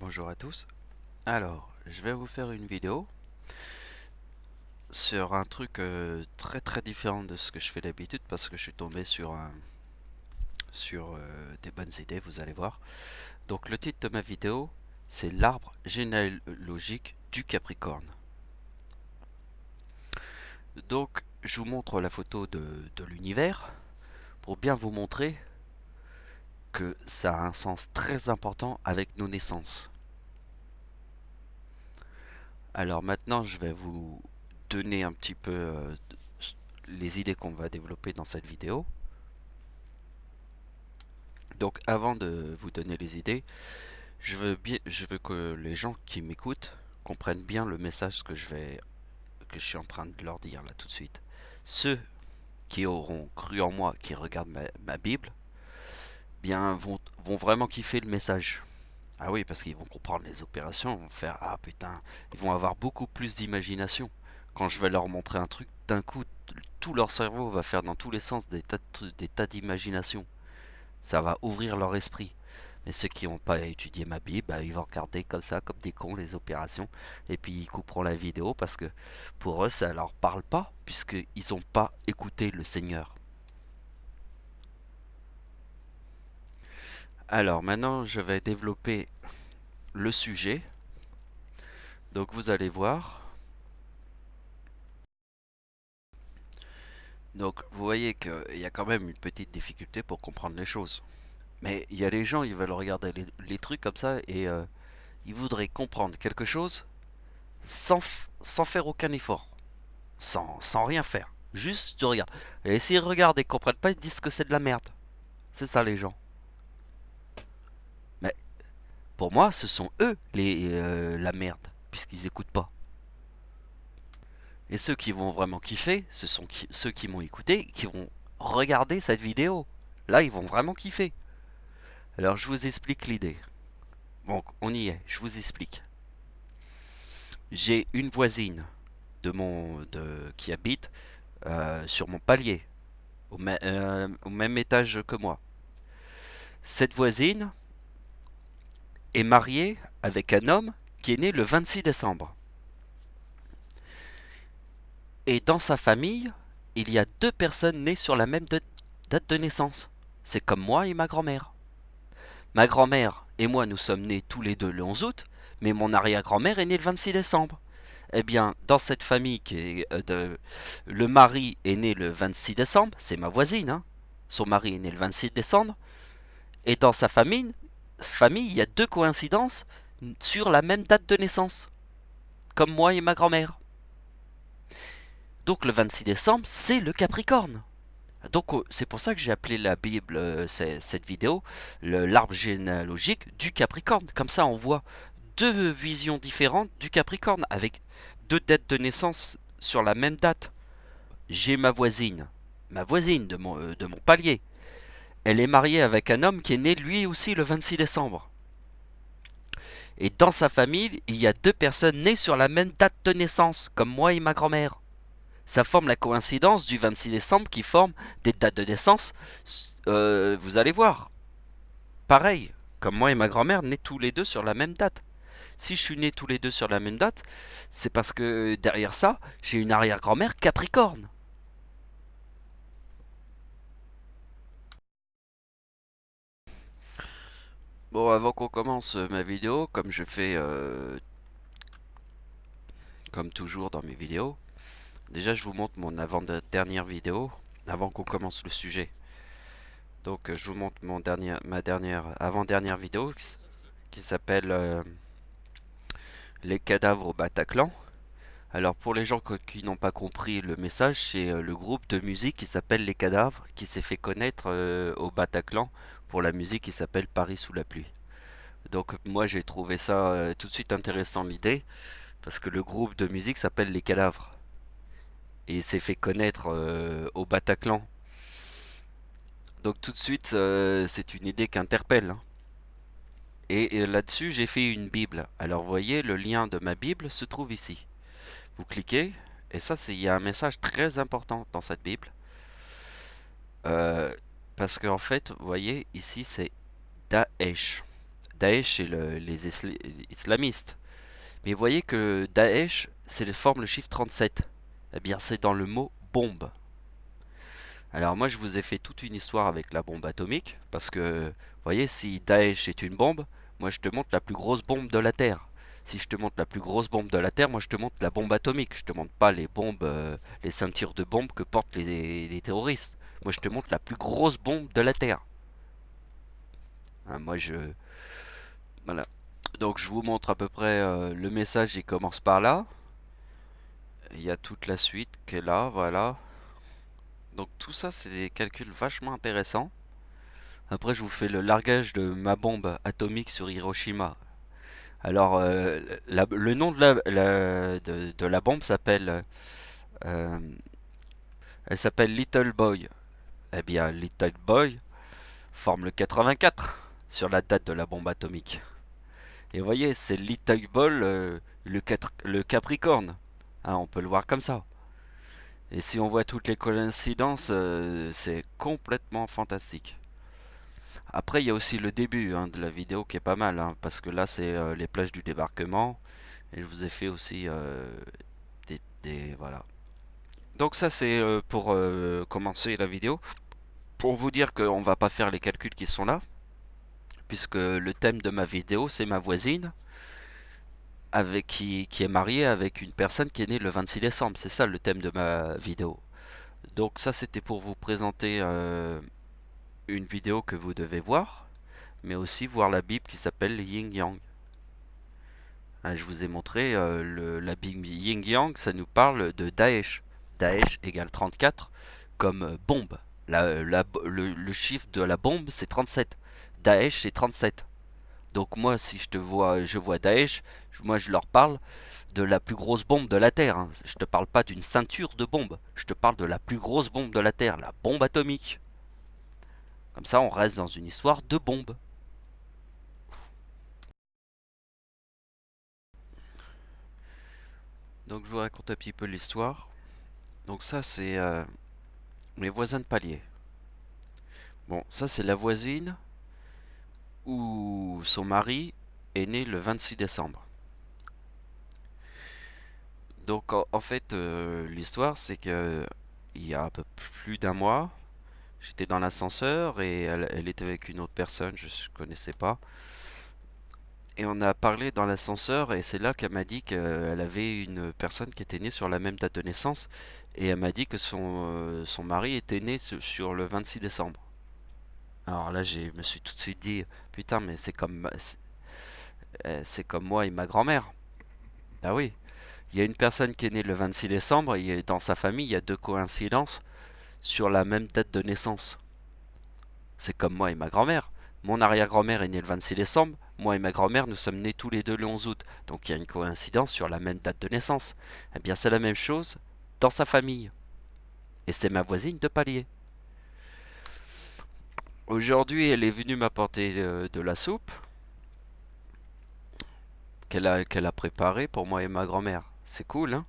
Bonjour à tous. Alors, je vais vous faire une vidéo sur un truc très très différent de ce que je fais d'habitude parce que je suis tombé sur des bonnes idées, vous allez voir. Donc le titre de ma vidéo, c'est l'arbre généalogique du Capricorne. Donc je vous montre la photo de l'univers pour bien vous montrer que ça a un sens très important avec nos naissances. Alors maintenant, je vais vous donner un petit peu les idées qu'on va développer dans cette vidéo. Donc avant de vous donner les idées, je veux que les gens qui m'écoutent comprennent bien le message que je suis en train de leur dire là tout de suite. Ceux qui auront cru en moi, qui regardent ma Bible, bien vont vraiment kiffer le message. Ah oui, parce qu'ils vont comprendre les opérations, ils vont faire ah putain, ils vont avoir beaucoup plus d'imagination. Quand je vais leur montrer un truc, d'un coup, tout leur cerveau va faire dans tous les sens des tas d'imagination. Ça va ouvrir leur esprit. Mais ceux qui n'ont pas étudié ma Bible, bah, ils vont regarder comme ça, comme des cons, les opérations. Et puis ils couperont la vidéo parce que pour eux, ça leur parle pas, puisqu'ils n'ont pas écouté le Seigneur. Alors maintenant, je vais développer le sujet. Donc vous allez voir. Donc vous voyez qu'il y a quand même une petite difficulté pour comprendre les choses. Mais il y a des gens, ils veulent regarder les trucs comme ça et ils voudraient comprendre quelque chose sans faire aucun effort. Sans rien faire. Juste tu regardes. Et s'ils regardent et comprennent pas, ils disent que c'est de la merde. C'est ça les gens. Mais pour moi, ce sont eux la merde, puisqu'ils écoutent pas. Et ceux qui vont vraiment kiffer, ce sont ceux qui m'ont écouté, qui vont regarder cette vidéo. Là, ils vont vraiment kiffer. Alors, je vous explique l'idée. Bon, on y est, je vous explique. J'ai une voisine qui habite sur mon palier, au même étage que moi. Cette voisine est mariée avec un homme qui est né le 26 décembre. Et dans sa famille, il y a deux personnes nées sur la même date de naissance. C'est comme moi et ma grand-mère. Ma grand-mère et moi, nous sommes nés tous les deux le 11 août, mais mon arrière-grand-mère est née le 26 décembre. Eh bien, dans cette famille le mari est né le 26 décembre, c'est ma voisine, hein. Son mari est né le 26 décembre, et dans sa famille, il y a deux coïncidences sur la même date de naissance, comme moi et ma grand-mère. Donc le 26 décembre, c'est le Capricorne. Donc c'est pour ça que j'ai appelé la Bible, cette vidéo, l'arbre généalogique du Capricorne. Comme ça, on voit deux visions différentes du Capricorne, avec deux dates de naissance sur la même date. J'ai ma voisine de mon palier. Elle est mariée avec un homme qui est né lui aussi le 26 décembre. Et dans sa famille, il y a deux personnes nées sur la même date de naissance, comme moi et ma grand-mère. Ça forme la coïncidence du 26 décembre qui forme des dates de naissance, vous allez voir. Pareil, comme moi et ma grand-mère, nés tous les deux sur la même date. Si je suis né tous les deux sur la même date, c'est parce que derrière ça, j'ai une arrière-grand-mère Capricorne. Bon, avant qu'on commence ma vidéo, comme je fais comme toujours dans mes vidéos, déjà je vous montre mon avant-dernière vidéo, avant qu'on commence le sujet. Donc je vous montre ma dernière avant-dernière vidéo qui s'appelle Les cadavres au Bataclan. Alors pour les gens qui n'ont pas compris le message, c'est le groupe de musique qui s'appelle Les Cadavres qui s'est fait connaître au Bataclan pour la musique qui s'appelle Paris sous la pluie. Donc moi j'ai trouvé ça tout de suite intéressant l'idée parce que le groupe de musique s'appelle Les Cadavres et s'est fait connaître au Bataclan. Donc tout de suite c'est une idée qui interpelle, hein. Et là-dessus j'ai fait une Bible. Alors vous voyez le lien de ma Bible se trouve ici. Vous cliquez, et ça, il y a un message très important dans cette Bible. Euh, Parce qu'en fait, vous voyez, ici, c'est Daesh. Daesh, c'est les islamistes. Mais vous voyez que Daesh, forme le chiffre 37. Eh bien, c'est dans le mot bombe. Alors moi, je vous ai fait toute une histoire avec la bombe atomique, parce que, vous voyez, si Daesh est une bombe, moi je te montre la plus grosse bombe de la Terre. Si je te montre la plus grosse bombe de la Terre, moi je te montre la bombe atomique. Je te montre pas les bombes, les ceintures de bombes que portent les terroristes. Moi je te montre la plus grosse bombe de la Terre. Hein, moi je... Voilà. Donc je vous montre à peu près le message, il commence par là. Il y a toute la suite qui est là, voilà. Donc tout ça, c'est des calculs vachement intéressants. Après, je vous fais le largage de ma bombe atomique sur Hiroshima. Alors, le nom de la bombe s'appelle, euh, elle s'appelle Little Boy. Eh bien, Little Boy forme le 84 sur la date de la bombe atomique. Et vous voyez, c'est Little Boy, le Capricorne. Hein, on peut le voir comme ça. Et si on voit toutes les coïncidences, c'est complètement fantastique. Après, il y a aussi le début de la vidéo qui est pas mal, hein, parce que là, c'est les plages du débarquement. Et je vous ai fait aussi voilà. Donc ça, c'est pour commencer la vidéo. Pour vous dire qu'on va pas faire les calculs qui sont là, puisque le thème de ma vidéo, c'est ma voisine, qui est mariée avec une personne qui est née le 26 décembre. C'est ça le thème de ma vidéo. Donc ça, c'était pour vous présenter une vidéo que vous devez voir, mais aussi voir la Bible qui s'appelle Yin Yang. Hein, je vous ai montré la Bible Yin Yang, ça nous parle de Daesh. Daesh égale 34 comme bombe. Le chiffre de la bombe, c'est 37. Daesh, c'est 37. Donc moi, si je vois Daesh, moi je leur parle de la plus grosse bombe de la Terre. Hein. Je te parle pas d'une ceinture de bombes. Je te parle de la plus grosse bombe de la Terre, la bombe atomique. Comme ça, on reste dans une histoire de bombe. Donc je vous raconte un petit peu l'histoire. Donc ça, c'est mes voisins de palier. Bon, ça c'est la voisine où son mari est né le 26 décembre. Donc en fait, l'histoire c'est que il y a un peu plus d'un mois, j'étais dans l'ascenseur et elle était avec une autre personne, je ne connaissais pas. Et on a parlé dans l'ascenseur et c'est là qu'elle m'a dit qu'elle avait une personne qui était née sur la même date de naissance. Et elle m'a dit que son mari était né sur le 26 décembre. Alors là, je me suis tout de suite dit, putain, mais c'est comme moi et ma grand-mère. Ah oui, il y a une personne qui est née le 26 décembre et dans sa famille, il y a deux coïncidences sur la même date de naissance. C'est comme moi et ma grand-mère. Mon arrière-grand-mère est née le 26 décembre. Moi et ma grand-mère, nous sommes nés tous les deux le 11 août. Donc il y a une coïncidence sur la même date de naissance. Eh bien, c'est la même chose dans sa famille. Et c'est ma voisine de palier. Aujourd'hui, elle est venue m'apporter de la soupe qu'elle a préparée pour moi et ma grand-mère. C'est cool, hein?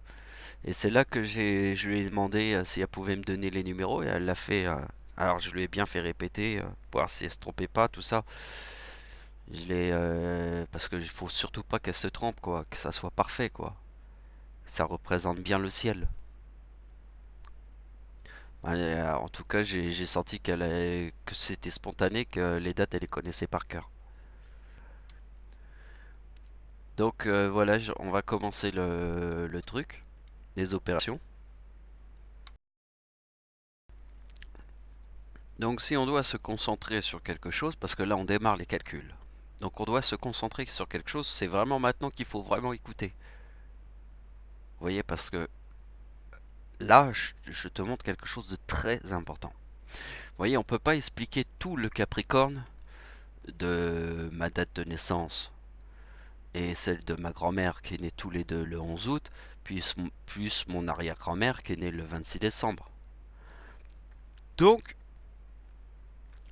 Et c'est là que je lui ai demandé si elle pouvait me donner les numéros et elle l'a fait. Alors je lui ai bien fait répéter, voir si elle se trompait pas, tout ça. Parce qu'il faut surtout pas qu'elle se trompe, quoi, que ça soit parfait, quoi. Ça représente bien le ciel. En tout cas, j'ai senti que c'était spontané, que les dates, elle les connaissait par cœur. Donc voilà, on va commencer le truc, les opérations. Donc si on doit se concentrer sur quelque chose, parce que là on démarre les calculs. Donc on doit se concentrer sur quelque chose, c'est vraiment maintenant qu'il faut vraiment écouter. Vous voyez, parce que là, je te montre quelque chose de très important. Vous voyez, on ne peut pas expliquer tout le Capricorne de ma date de naissance et celle de ma grand-mère qui est née tous les deux le 11 août, plus mon arrière-grand-mère qui est née le 26 décembre. Donc,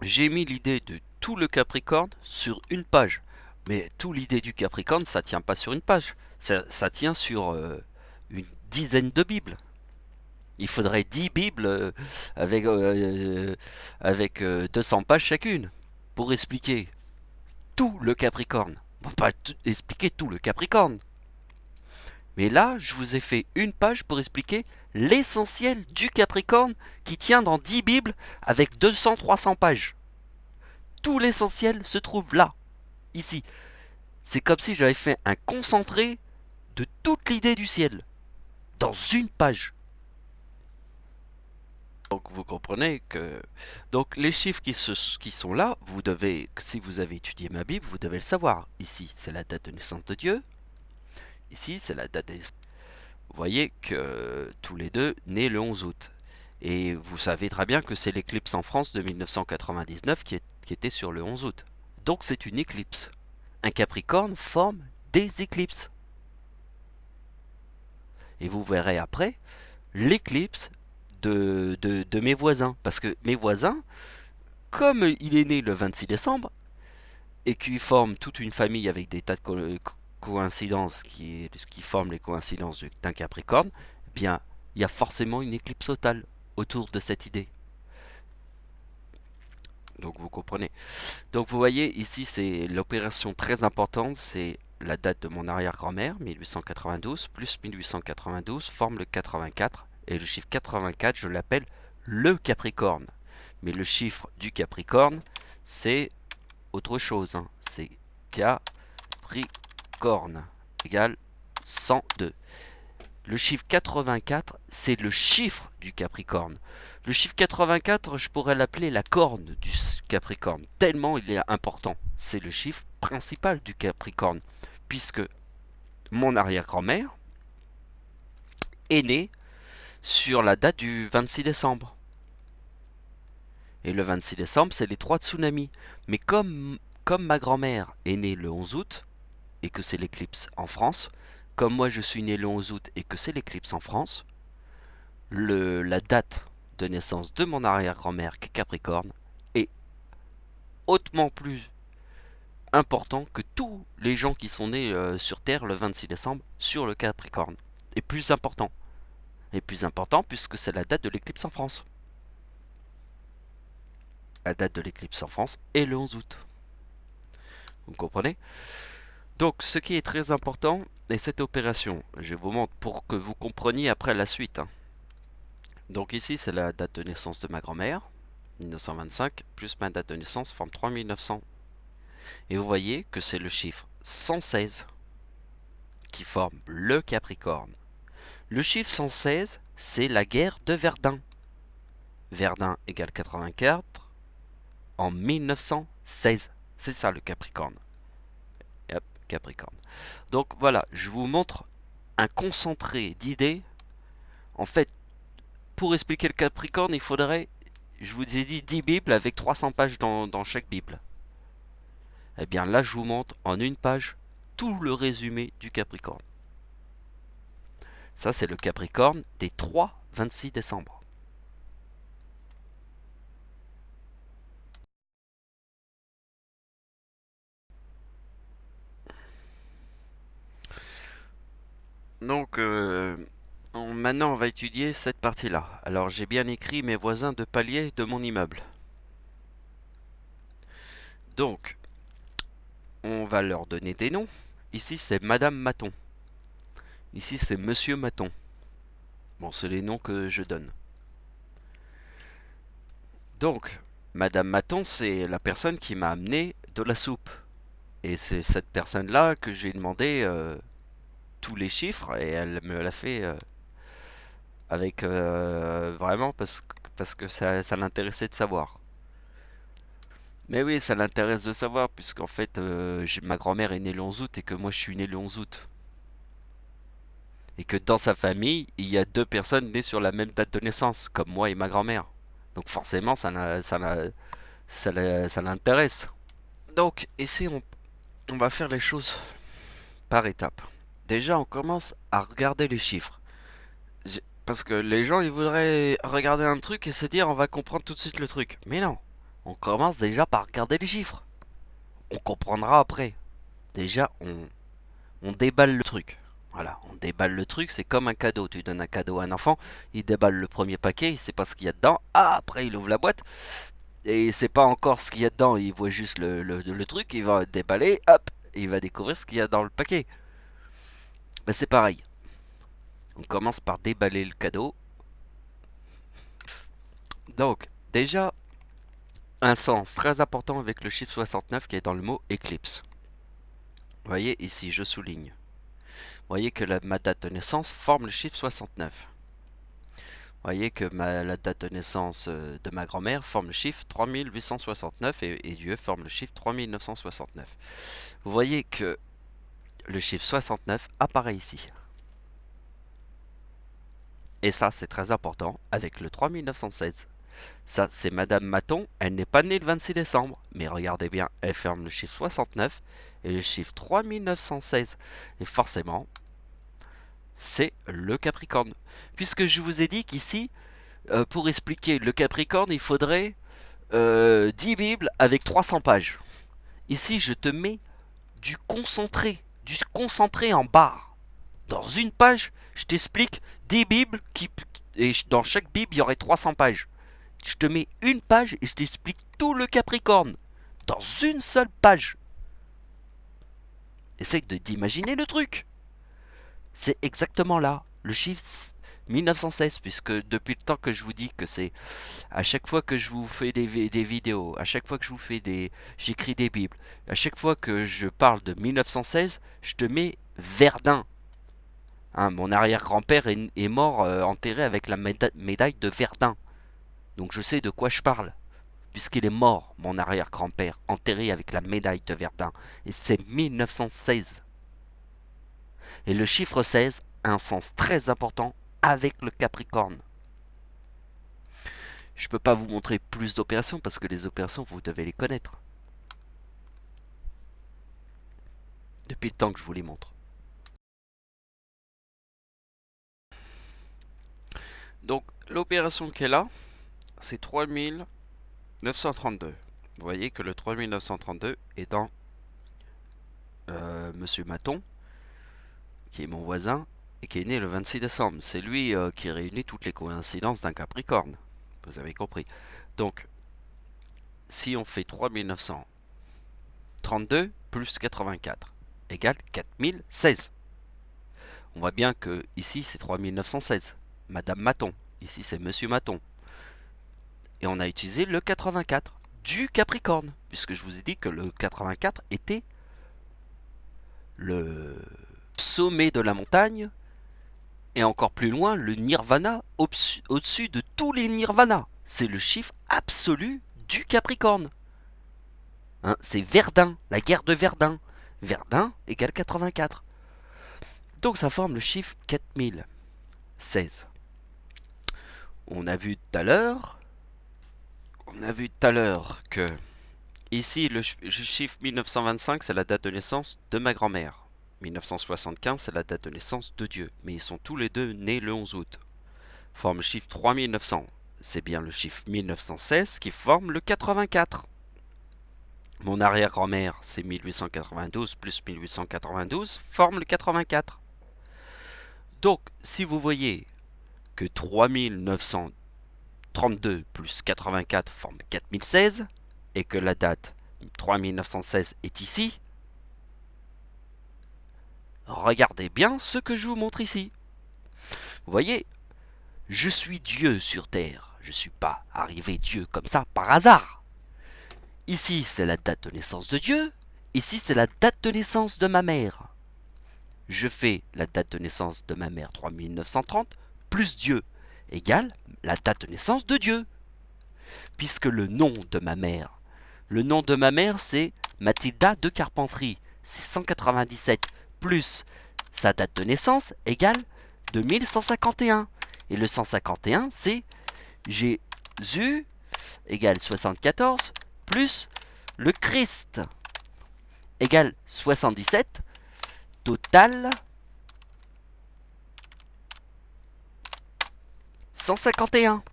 j'ai mis l'idée de tout le Capricorne sur une page. Mais tout l'idée du Capricorne, ça tient pas sur une page. Ça tient sur une dizaine de Bibles. Il faudrait 10 Bibles avec 200 pages chacune pour expliquer. tout le Capricorne. On va pas expliquer tout le Capricorne. Mais là, je vous ai fait une page pour expliquer l'essentiel du Capricorne qui tient dans 10 Bibles avec 200-300 pages. Tout l'essentiel se trouve là, ici. C'est comme si j'avais fait un concentré de toute l'idée du ciel, dans une page. Donc vous comprenez que donc les chiffres qui sont là, vous devez, si vous avez étudié ma Bible, vous devez le savoir. Ici, c'est la date de naissance de Dieu. Ici, c'est la date de naissance. Vous voyez que tous les deux nés le 11 août. Et vous savez très bien que c'est l'éclipse en France de 1999 qui était sur le 11 août. Donc c'est une éclipse. Un Capricorne forme des éclipses. Et vous verrez après l'éclipse de mes voisins. Parce que mes voisins, comme il est né le 26 décembre, et qu'il forme toute une famille avec des tas de coïncidences qui forment les coïncidences d'un Capricorne, eh bien, il y a forcément une éclipse totale autour de cette idée. Donc vous comprenez. Donc vous voyez, ici c'est l'opération très importante, c'est la date de mon arrière-grand-mère, 1892, plus 1892 forme le 84, et le chiffre 84, je l'appelle le Capricorne. Mais le chiffre du Capricorne, c'est autre chose, hein. C'est Capricorne égale 102. Le chiffre 84, c'est le chiffre du Capricorne. Le chiffre 84, je pourrais l'appeler la corne du Capricorne, tellement il est important. C'est le chiffre principal du Capricorne, puisque mon arrière-grand-mère est née sur la date du 26 décembre. Et le 26 décembre, c'est les 3 tsunamis. Mais comme ma grand-mère est née le 11 août, et que c'est l'éclipse en France, comme moi je suis né le 11 août et que c'est l'éclipse en France, la date de naissance de mon arrière-grand-mère qui est Capricorne est hautement plus important que tous les gens qui sont nés sur Terre le 26 décembre sur le Capricorne. Et plus important. Et plus important puisque c'est la date de l'éclipse en France. La date de l'éclipse en France est le 11 août. Vous comprenez? Donc ce qui est très important est cette opération. Je vous montre pour que vous compreniez après la suite, hein. Donc ici c'est la date de naissance de ma grand-mère, 1925, plus ma date de naissance forme 3900. Et vous voyez que c'est le chiffre 116 qui forme le Capricorne. Le chiffre 116, c'est la guerre de Verdun. Verdun égale 84 en 1916. C'est ça le Capricorne. Et hop, Capricorne. Donc voilà, je vous montre un concentré d'idées. En fait, pour expliquer le Capricorne, il faudrait, je vous ai dit 10 Bibles avec 300 pages dans chaque Bible. Eh bien là, je vous montre en une page tout le résumé du Capricorne. Ça, c'est le Capricorne des 3-26 décembre. Donc, maintenant, on va étudier cette partie-là. Alors, j'ai bien écrit mes voisins de palier de mon immeuble. Donc, on va leur donner des noms. Ici, c'est Madame Maton. Ici, c'est Monsieur Maton. Bon, c'est les noms que je donne. Donc, Madame Maton, c'est la personne qui m'a amené de la soupe. Et c'est cette personne-là que j'ai demandé tous les chiffres et elle me l'a fait avec vraiment parce que ça l'intéressait de savoir. Mais oui, ça l'intéresse de savoir puisqu'en fait ma grand-mère est née le 11 août et que moi je suis né le 11 août. Et que dans sa famille, il y a 2 personnes nées sur la même date de naissance, comme moi et ma grand-mère. Donc forcément, ça l'intéresse. Donc ici, on va faire les choses par étapes. Déjà, on commence à regarder les chiffres. Parce que les gens, ils voudraient regarder un truc et se dire on va comprendre tout de suite le truc. Mais non, on commence déjà par regarder les chiffres. On comprendra après. Déjà, on déballe le truc. Voilà, on déballe le truc, c'est comme un cadeau. Tu donnes un cadeau à un enfant, il déballe le premier paquet, il sait pas ce qu'il y a dedans. Ah, après il ouvre la boîte Et c'est pas encore ce qu'il y a dedans, il voit juste le truc, il va déballer, hop, et il va découvrir ce qu'il y a dans le paquet. Ben, c'est pareil. On commence par déballer le cadeau. Donc, déjà, un sens très important avec le chiffre 69 qui est dans le mot éclipse. Vous voyez ici, je souligne. Vous voyez que ma date de naissance forme le chiffre 69. Vous voyez que la date de naissance de ma grand-mère forme le chiffre 3869 et Dieu forme le chiffre 3969. Vous voyez que le chiffre 69 apparaît ici. Et ça, c'est très important avec le 3916. Ça, c'est Madame Maton. Elle n'est pas née le 26 décembre. Mais regardez bien, elle ferme le chiffre 69 et le chiffre 3916. Et forcément, c'est le Capricorne. Puisque je vous ai dit qu'ici, pour expliquer le Capricorne, il faudrait 10 Bibles avec 300 pages. Ici, je te mets du concentré en barre. Dans une page, je t'explique 10 Bibles et dans chaque Bible, il y aurait 300 pages. Je te mets une page et je t'explique tout le Capricorne dans une seule page. Essaye d'imaginer le truc. C'est exactement là, le chiffre 1916, puisque depuis le temps que je vous dis que c'est à chaque fois que je vous fais des vidéos, à chaque fois que je vous fais j'écris des bibles, à chaque fois que je parle de 1916, je te mets Verdun. Hein, mon arrière-grand-père est mort enterré avec la médaille de Verdun. Donc je sais de quoi je parle. Puisqu'il est mort, mon arrière-grand-père, enterré avec la médaille de Verdun. Et c'est 1916. Et le chiffre 16 a un sens très important avec le Capricorne. Je ne peux pas vous montrer plus d'opérations parce que les opérations, vous devez les connaître. Depuis le temps que je vous les montre. Donc, l'opération qu'elle a, c'est 3932. Vous voyez que le 3932 est dans Monsieur Maton, qui est mon voisin, et qui est né le 26 décembre. C'est lui qui réunit toutes les coïncidences d'un Capricorne. Vous avez compris. Donc, si on fait 3932 plus 84 égale 4016. On voit bien que ici c'est 3916. Madame Maton. Ici c'est Monsieur Maton. Et on a utilisé le 84 du Capricorne. Puisque je vous ai dit que le 84 était le sommet de la montagne. Et encore plus loin, le nirvana au-dessus de tous les nirvanas. C'est le chiffre absolu du Capricorne. Hein, c'est Verdun, la guerre de Verdun. Verdun égale 84. Donc ça forme le chiffre 4016. On a vu tout à l'heure que ici le chiffre 1925 c'est la date de naissance de ma grand-mère. 1975 c'est la date de naissance de Dieu. Mais ils sont tous les deux nés le 11 août. Forme le chiffre 3900. C'est bien le chiffre 1916 qui forme le 84. Mon arrière-grand-mère, c'est 1892 plus 1892, forme le 84. Donc, si vous voyez que 3932 plus 84 forme 4016, et que la date 3916 est ici, regardez bien ce que je vous montre ici. Vous voyez, je suis Dieu sur Terre. Je ne suis pas arrivé Dieu comme ça par hasard. Ici, c'est la date de naissance de Dieu. Ici, c'est la date de naissance de ma mère. Je fais la date de naissance de ma mère 3930 plus Dieu égale la date de naissance de Dieu. Puisque le nom de ma mère c'est Mathilda de Carpentry. C'est 197 plus sa date de naissance égale 2151. Et le 151 c'est Jésus égale 74 plus le Christ égale 77, total 151.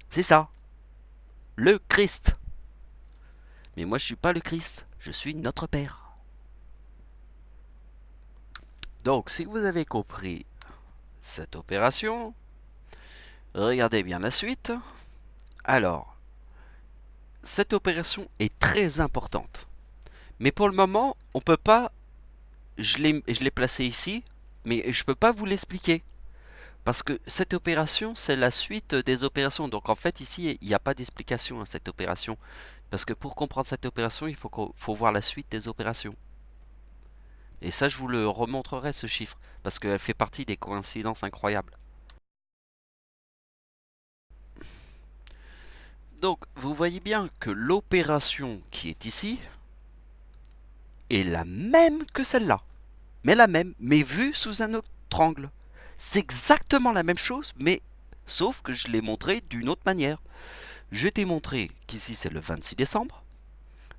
C'est ça, le Christ. Mais moi je suis pas le Christ, je suis notre Père. Donc si vous avez compris cette opération, regardez bien la suite. Alors, cette opération est très importante. Mais pour le moment, on peut pas, je l'ai placé ici, mais je peux pas vous l'expliquer. Parce que cette opération, c'est la suite des opérations. Donc en fait, ici, il n'y a pas d'explication à cette opération. Parce que pour comprendre cette opération, il faut voir la suite des opérations. Et ça, je vous le remontrerai, ce chiffre. Parce qu'elle fait partie des coïncidences incroyables. Donc, vous voyez bien que l'opération qui est ici est la même que celle-là. Mais la même, mais vue sous un autre angle. C'est exactement la même chose, mais sauf que je l'ai montré d'une autre manière. Je t'ai montré qu'ici c'est le 26 décembre.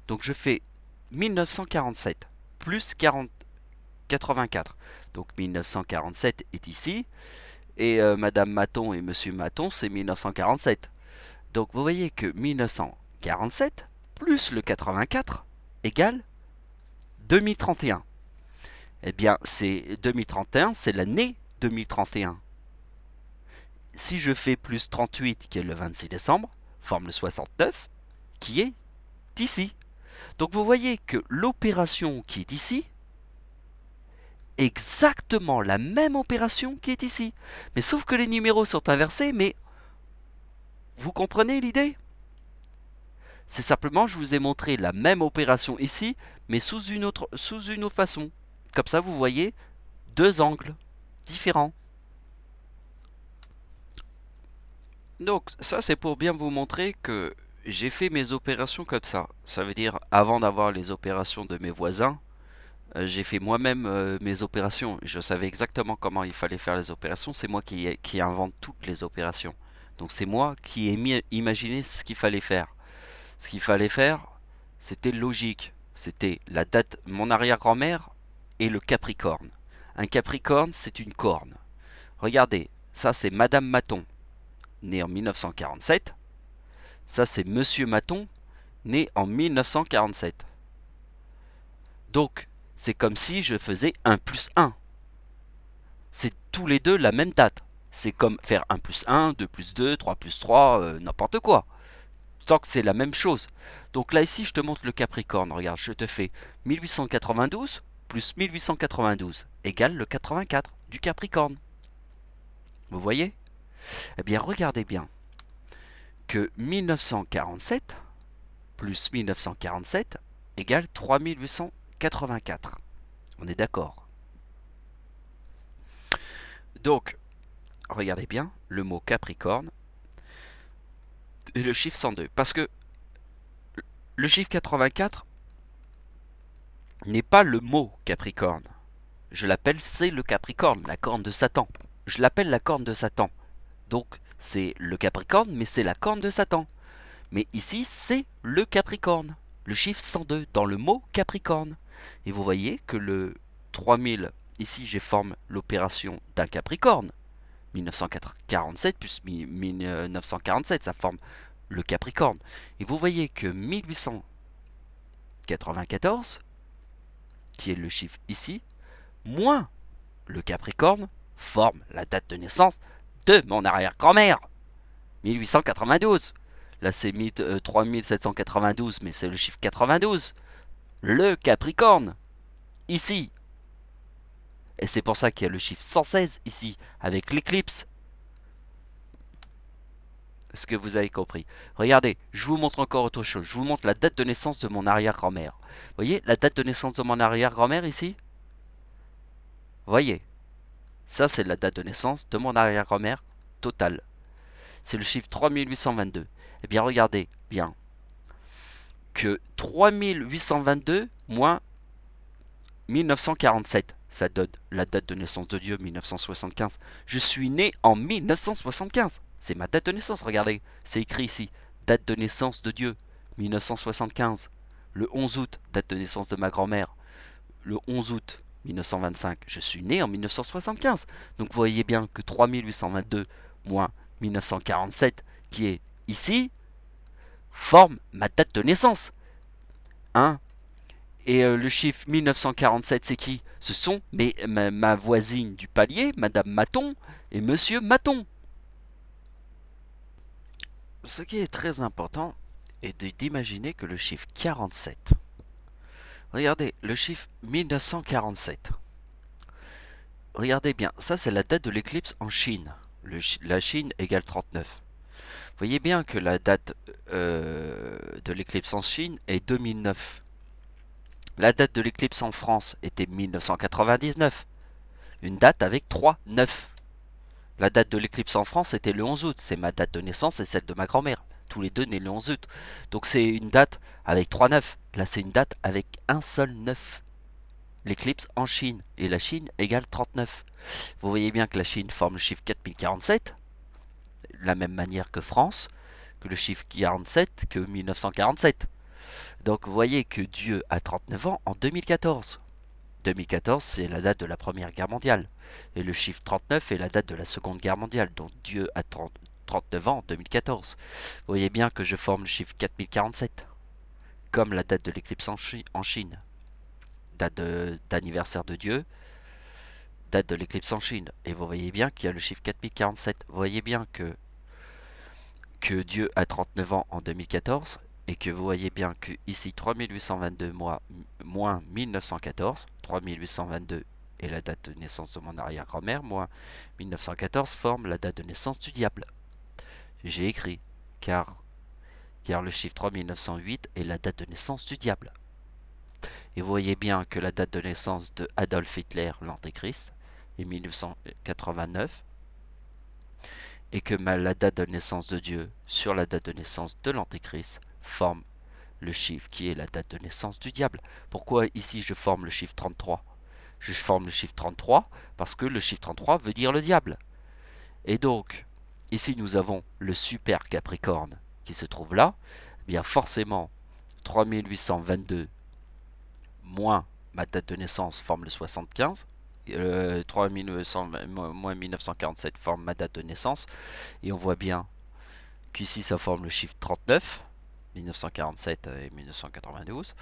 Donc je fais 1947 plus 84. Donc 1947 est ici. Et Madame Maton et Monsieur Maton, c'est 1947. Donc vous voyez que 1947 plus le 84 égale 2031. Eh bien, c'est 2031, c'est l'année 2031. Si je fais plus 38, qui est le 26 décembre, forme le 69, qui est ici. Donc vous voyez que l'opération qui est ici, exactement la même opération qui est ici. Mais sauf que les numéros sont inversés, mais vous comprenez l'idée? C'est simplement, je vous ai montré la même opération ici, mais sous une autre façon. Comme ça, vous voyez deux angles différents. Donc, ça, c'est pour bien vous montrer que j'ai fait mes opérations comme ça. Ça veut dire, avant d'avoir les opérations de mes voisins, j'ai fait moi-même mes opérations. Je savais exactement comment il fallait faire les opérations. C'est moi qui invente toutes les opérations. Donc c'est moi qui ai imaginé ce qu'il fallait faire. Ce qu'il fallait faire, c'était logique. C'était la date, mon arrière-grand-mère et le Capricorne. Un Capricorne, c'est une corne. Regardez, ça c'est Madame Maton, née en 1947. Ça c'est Monsieur Maton, né en 1947. Donc, c'est comme si je faisais 1 plus 1. C'est tous les deux la même date. C'est comme faire 1 plus 1, 2 plus 2, 3 plus 3, n'importe quoi. Tant que c'est la même chose. Donc là, ici, je te montre le Capricorne. Regarde, je te fais 1892 plus 1892 égale le 84 du Capricorne. Vous voyez? Eh bien, regardez bien que 1947 plus 1947 égale 3884. On est d'accord? Donc, regardez bien le mot Capricorne et le chiffre 102. Parce que le chiffre 84 n'est pas le mot Capricorne. Je l'appelle, c'est le Capricorne, la corne de Satan. Je l'appelle la corne de Satan. Donc, c'est le Capricorne, mais c'est la corne de Satan. Mais ici, c'est le Capricorne. Le chiffre 102 dans le mot Capricorne. Et vous voyez que le 3000, ici, j'ai forme l'opération d'un Capricorne. 1947 plus 1947, ça forme le Capricorne. Et vous voyez que 1894, qui est le chiffre ici, moins le Capricorne, forme la date de naissance de mon arrière-grand-mère. 1892. Là, c'est 3792, mais c'est le chiffre 92. Le Capricorne, ici. Et c'est pour ça qu'il y a le chiffre 116 ici, avec l'éclipse. Est-ce que vous avez compris? Regardez, je vous montre encore autre chose. Je vous montre la date de naissance de mon arrière-grand-mère. Vous voyez la date de naissance de mon arrière-grand-mère ici? Voyez, ça c'est la date de naissance de mon arrière-grand-mère totale. C'est le chiffre 3822. Eh bien regardez bien que 3822 moins 1947, ça donne la date de naissance de Dieu, 1975. Je suis né en 1975. C'est ma date de naissance, regardez. C'est écrit ici. Date de naissance de Dieu, 1975. Le 11 août, date de naissance de ma grand-mère. Le 11 août 1925. Je suis né en 1975. Donc vous voyez bien que 3822 moins 1947, qui est ici, forme ma date de naissance. Hein? Et le chiffre 1947, c'est qui? Ce sont ma voisine du palier, Madame Maton, et Monsieur Maton. Ce qui est très important, est d'imaginer que le chiffre 47, regardez, le chiffre 1947, regardez bien, ça c'est la date de l'éclipse en Chine. La Chine égale 39. Vous voyez bien que la date de l'éclipse en Chine est 2009. La date de l'éclipse en France était 1999. Une date avec 3 9. La date de l'éclipse en France était le 11 août. C'est ma date de naissance et celle de ma grand-mère. Tous les deux nés le 11 août. Donc c'est une date avec 3 9. Là c'est une date avec un seul 9. L'éclipse en Chine. Et la Chine égale 39. Vous voyez bien que la Chine forme le chiffre 4047. De la même manière que France. Que le chiffre 47 que 1947. Donc vous voyez que Dieu a 39 ans en 2014. 2014, c'est la date de la Première Guerre mondiale. Et le chiffre 39 est la date de la Seconde Guerre mondiale. Donc Dieu a 39 ans en 2014. Vous voyez bien que je forme le chiffre 4047, comme la date de l'éclipse en Chine. Date d'anniversaire de Dieu, date de l'éclipse en Chine. Et vous voyez bien qu'il y a le chiffre 4047. Vous voyez bien que Dieu a 39 ans en 2014 et que vous voyez bien que ici 3822 moins 1914, 3822 est la date de naissance de mon arrière-grand-mère, moins 1914 forme la date de naissance du diable. J'ai écrit car le chiffre 3908 est la date de naissance du diable. Et vous voyez bien que la date de naissance de Adolf Hitler, l'Antéchrist, est 1989 et que la date de naissance de Dieu sur la date de naissance de l'Antéchrist forme le chiffre qui est la date de naissance du diable. Pourquoi ici je forme le chiffre 33? Je forme le chiffre 33 parce que le chiffre 33 veut dire le diable. Et donc, ici nous avons le super Capricorne qui se trouve là. Eh bien forcément, 3822 moins ma date de naissance forme le 75. 3900 moins 1947 forme ma date de naissance. Et on voit bien qu'ici ça forme le chiffre 39, 1947 et 1992.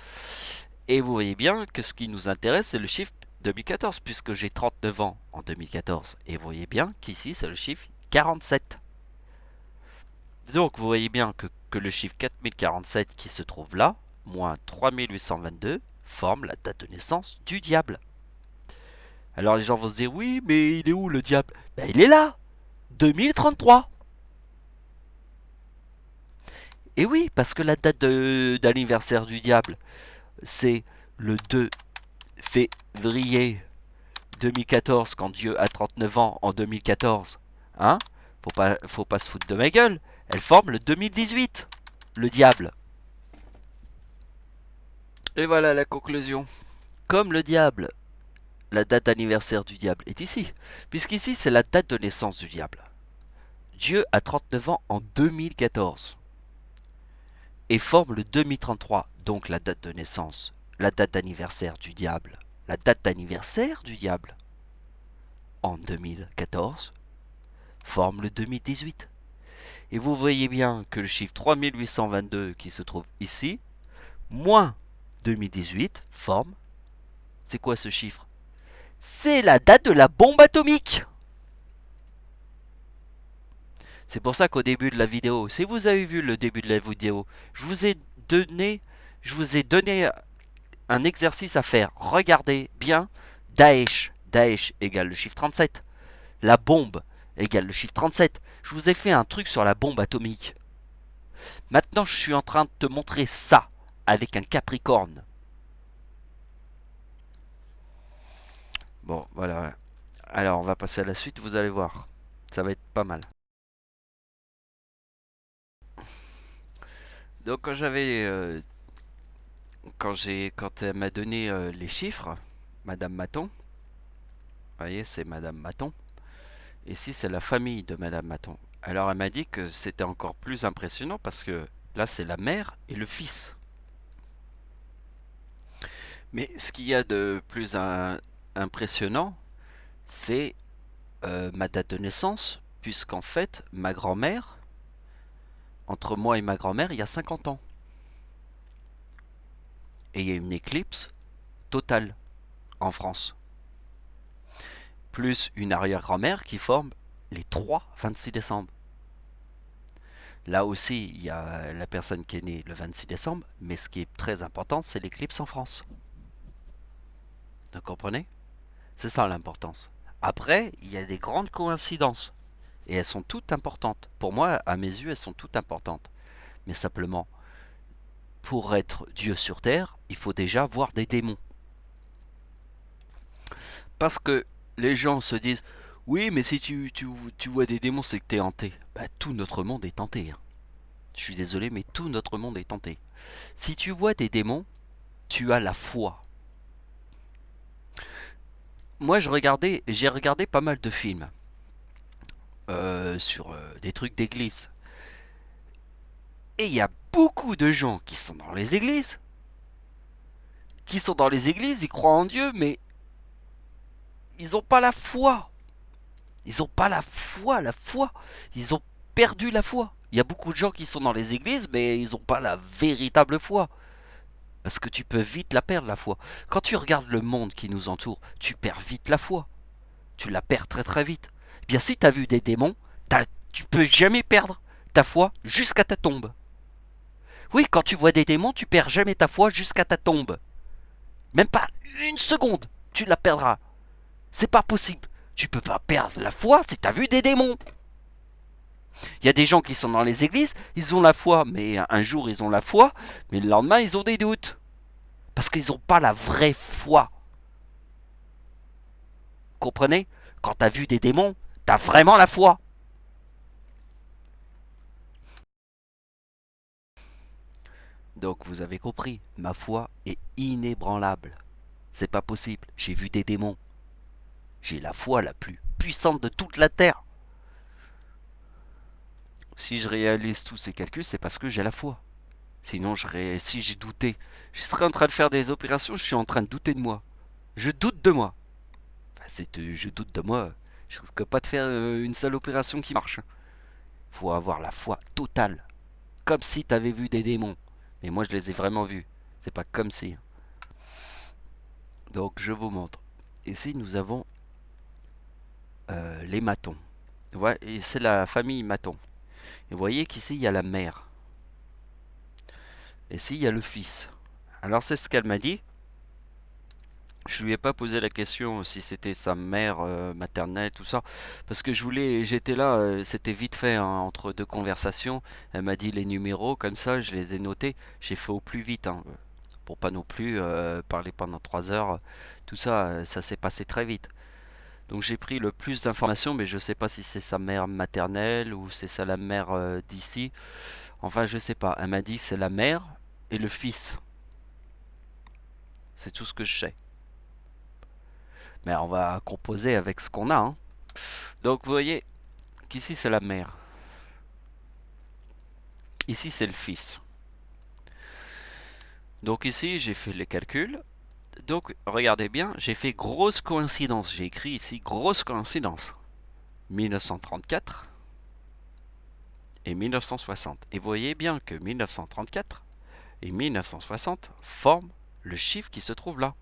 Et vous voyez bien que ce qui nous intéresse c'est le chiffre 2014 puisque j'ai 39 ans en 2014. Et vous voyez bien qu'ici c'est le chiffre 47. Donc vous voyez bien que le chiffre 4047 qui se trouve là, moins 3822, forme la date de naissance du diable. Alors les gens vont se dire, oui, mais il est où le diable? Ben il est là, 2033. Et oui, parce que la date d'anniversaire du diable, c'est le 2 février 2014, quand Dieu a 39 ans en 2014. Hein? Faut pas se foutre de ma gueule. Elle forme le 2018, le diable. Et voilà la conclusion. Comme le diable, la date d'anniversaire du diable est ici, puisqu'ici c'est la date de naissance du diable. Dieu a 39 ans en 2014 et forme le 2033, donc la date de naissance, la date d'anniversaire du diable. La date d'anniversaire du diable en 2014 forme le 2018. Et vous voyez bien que le chiffre 3822 qui se trouve ici, moins 2018, forme, c'est quoi ce chiffre? C'est la date de la bombe atomique. C'est pour ça qu'au début de la vidéo, si vous avez vu le début de la vidéo, je vous ai donné un exercice à faire. Regardez bien, Daesh. Daesh égale le chiffre 37. La bombe égale le chiffre 37. Je vous ai fait un truc sur la bombe atomique. Maintenant, je suis en train de te montrer ça avec un Capricorne. Bon, voilà. Alors, on va passer à la suite, vous allez voir. Ça va être pas mal. Donc, quand elle m'a donné les chiffres, Madame Maton, vous voyez, c'est Madame Maton. Ici, c'est la famille de Madame Maton. Alors, elle m'a dit que c'était encore plus impressionnant parce que là, c'est la mère et le fils. Mais ce qu'il y a de plus impressionnant, c'est ma date de naissance, puisqu'en fait, ma grand-mère, entre moi et ma grand-mère, il y a 50 ans. Et il y a une éclipse totale en France. Plus une arrière-grand-mère qui forme les 3 26 décembre. Là aussi, il y a la personne qui est née le 26 décembre, mais ce qui est très important, c'est l'éclipse en France. Vous comprenez? C'est ça l'importance. Après, il y a des grandes coïncidences. Et elles sont toutes importantes. Pour moi, à mes yeux, elles sont toutes importantes. Mais simplement, pour être Dieu sur Terre, il faut déjà voir des démons. Parce que les gens se disent, oui, mais si tu vois des démons, c'est que t'es hanté. Bah, tout notre monde est hanté, hein. Je suis désolé, mais tout notre monde est hanté. Si tu vois des démons, tu as la foi. Moi, j'ai regardé pas mal de films sur des trucs d'église. Et il y a beaucoup de gens qui sont dans les églises, ils croient en Dieu, mais ils n'ont pas la foi. Ils n'ont pas la foi. Ils ont perdu la foi. Il y a beaucoup de gens qui sont dans les églises, mais ils n'ont pas la véritable foi. Parce que tu peux vite la perdre, la foi. Quand tu regardes le monde qui nous entoure, tu perds vite la foi. Tu la perds très très vite. Eh bien, si tu as vu des démons, tu peux jamais perdre ta foi jusqu'à ta tombe. Oui, quand tu vois des démons, tu perds jamais ta foi jusqu'à ta tombe. Même pas une seconde, tu la perdras. C'est pas possible. Tu peux pas perdre la foi si t'as vu des démons. Il y a des gens qui sont dans les églises, ils ont la foi, mais un jour ils ont la foi, mais le lendemain ils ont des doutes. Parce qu'ils n'ont pas la vraie foi. Comprenez? Quand t'as vu des démons, t'as vraiment la foi. Donc vous avez compris, ma foi est inébranlable. C'est pas possible, j'ai vu des démons. J'ai la foi la plus puissante de toute la Terre. Si je réalise tous ces calculs, c'est parce que j'ai la foi. Sinon, si j'ai douté, je serais en train de faire des opérations, je suis en train de douter de moi. Je doute de moi. Enfin, je doute de moi. Je risque pas de faire une seule opération qui marche. Faut avoir la foi totale. Comme si t'avais vu des démons. Mais moi, je les ai vraiment vus. C'est pas comme si. Donc, je vous montre. Ici, nous avons les matons. Ouais, et c'est la famille maton. Et vous voyez qu'ici, il y a la mère. Et ici, il y a le fils. Alors, c'est ce qu'elle m'a dit. Je lui ai pas posé la question si c'était sa mère maternelle, tout ça, parce que j'étais là, c'était vite fait hein, entre deux conversations. Elle m'a dit les numéros, comme ça, je les ai notés. J'ai fait au plus vite, hein, pour pas non plus parler pendant 3 heures. Tout ça, ça s'est passé très vite. Donc j'ai pris le plus d'informations, mais je sais pas si c'est sa mère maternelle ou c'est ça la mère d'ici. Enfin, je sais pas. Elle m'a dit c'est la mère et le fils. C'est tout ce que je sais. Mais on va composer avec ce qu'on a, hein. Donc vous voyez qu'ici c'est la mère. Ici c'est le fils. Donc ici j'ai fait les calculs. Donc regardez bien, j'ai fait grosse coïncidence. J'ai écrit ici grosse coïncidence. 1934 et 1960. Et vous voyez bien que 1934 et 1960 forment le chiffre qui se trouve là.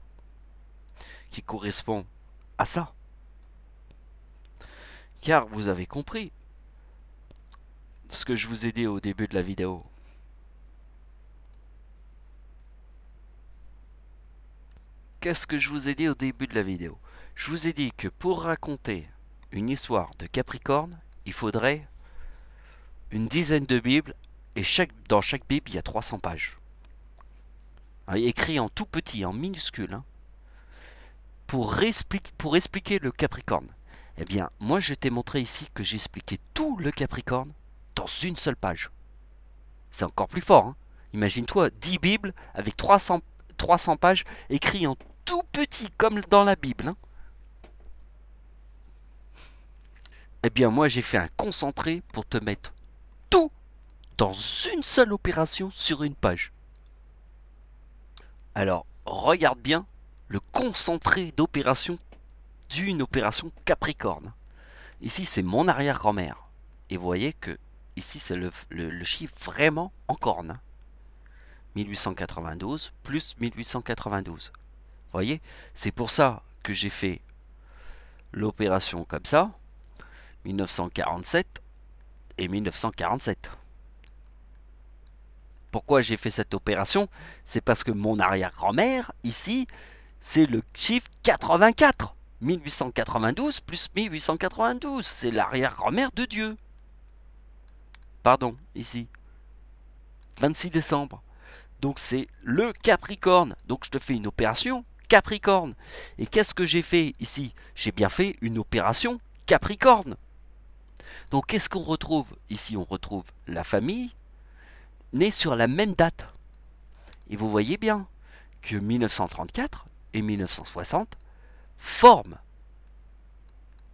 Qui correspond à ça. Car vous avez compris ce que je vous ai dit au début de la vidéo. Qu'est-ce que je vous ai dit au début de la vidéo? Je vous ai dit que pour raconter une histoire de Capricorne, il faudrait une dizaine de Bibles et dans chaque Bible, il y a 300 pages. Écrit en tout petit, en minuscule, hein, pour expliquer le Capricorne. Eh bien, moi je t'ai montré ici que j'expliquais tout le Capricorne dans une seule page. C'est encore plus fort. Hein. Imagine-toi 10 Bibles avec 300 pages écrites en tout petit comme dans la Bible. Hein. Eh bien, moi, j'ai fait un concentré pour te mettre tout dans une seule opération sur une page. Alors, regarde bien le concentré d'opération d'une opération Capricorne. Ici, c'est mon arrière-grand-mère. Et vous voyez que ici, c'est le chiffre vraiment en corne. 1892 plus 1892. Vous voyez, c'est pour ça que j'ai fait l'opération comme ça, 1947 et 1947. Pourquoi j'ai fait cette opération? C'est parce que mon arrière-grand-mère, ici, c'est le chiffre 84. 1892 plus 1892, c'est l'arrière-grand-mère de Dieu. Pardon, ici. 26 décembre. Donc c'est le Capricorne. Donc je te fais une opération Capricorne. Et qu'est-ce que j'ai fait ici? J'ai bien fait une opération Capricorne. Donc qu'est-ce qu'on retrouve? Ici on retrouve la famille née sur la même date. Et vous voyez bien que 1934 et 1960 forment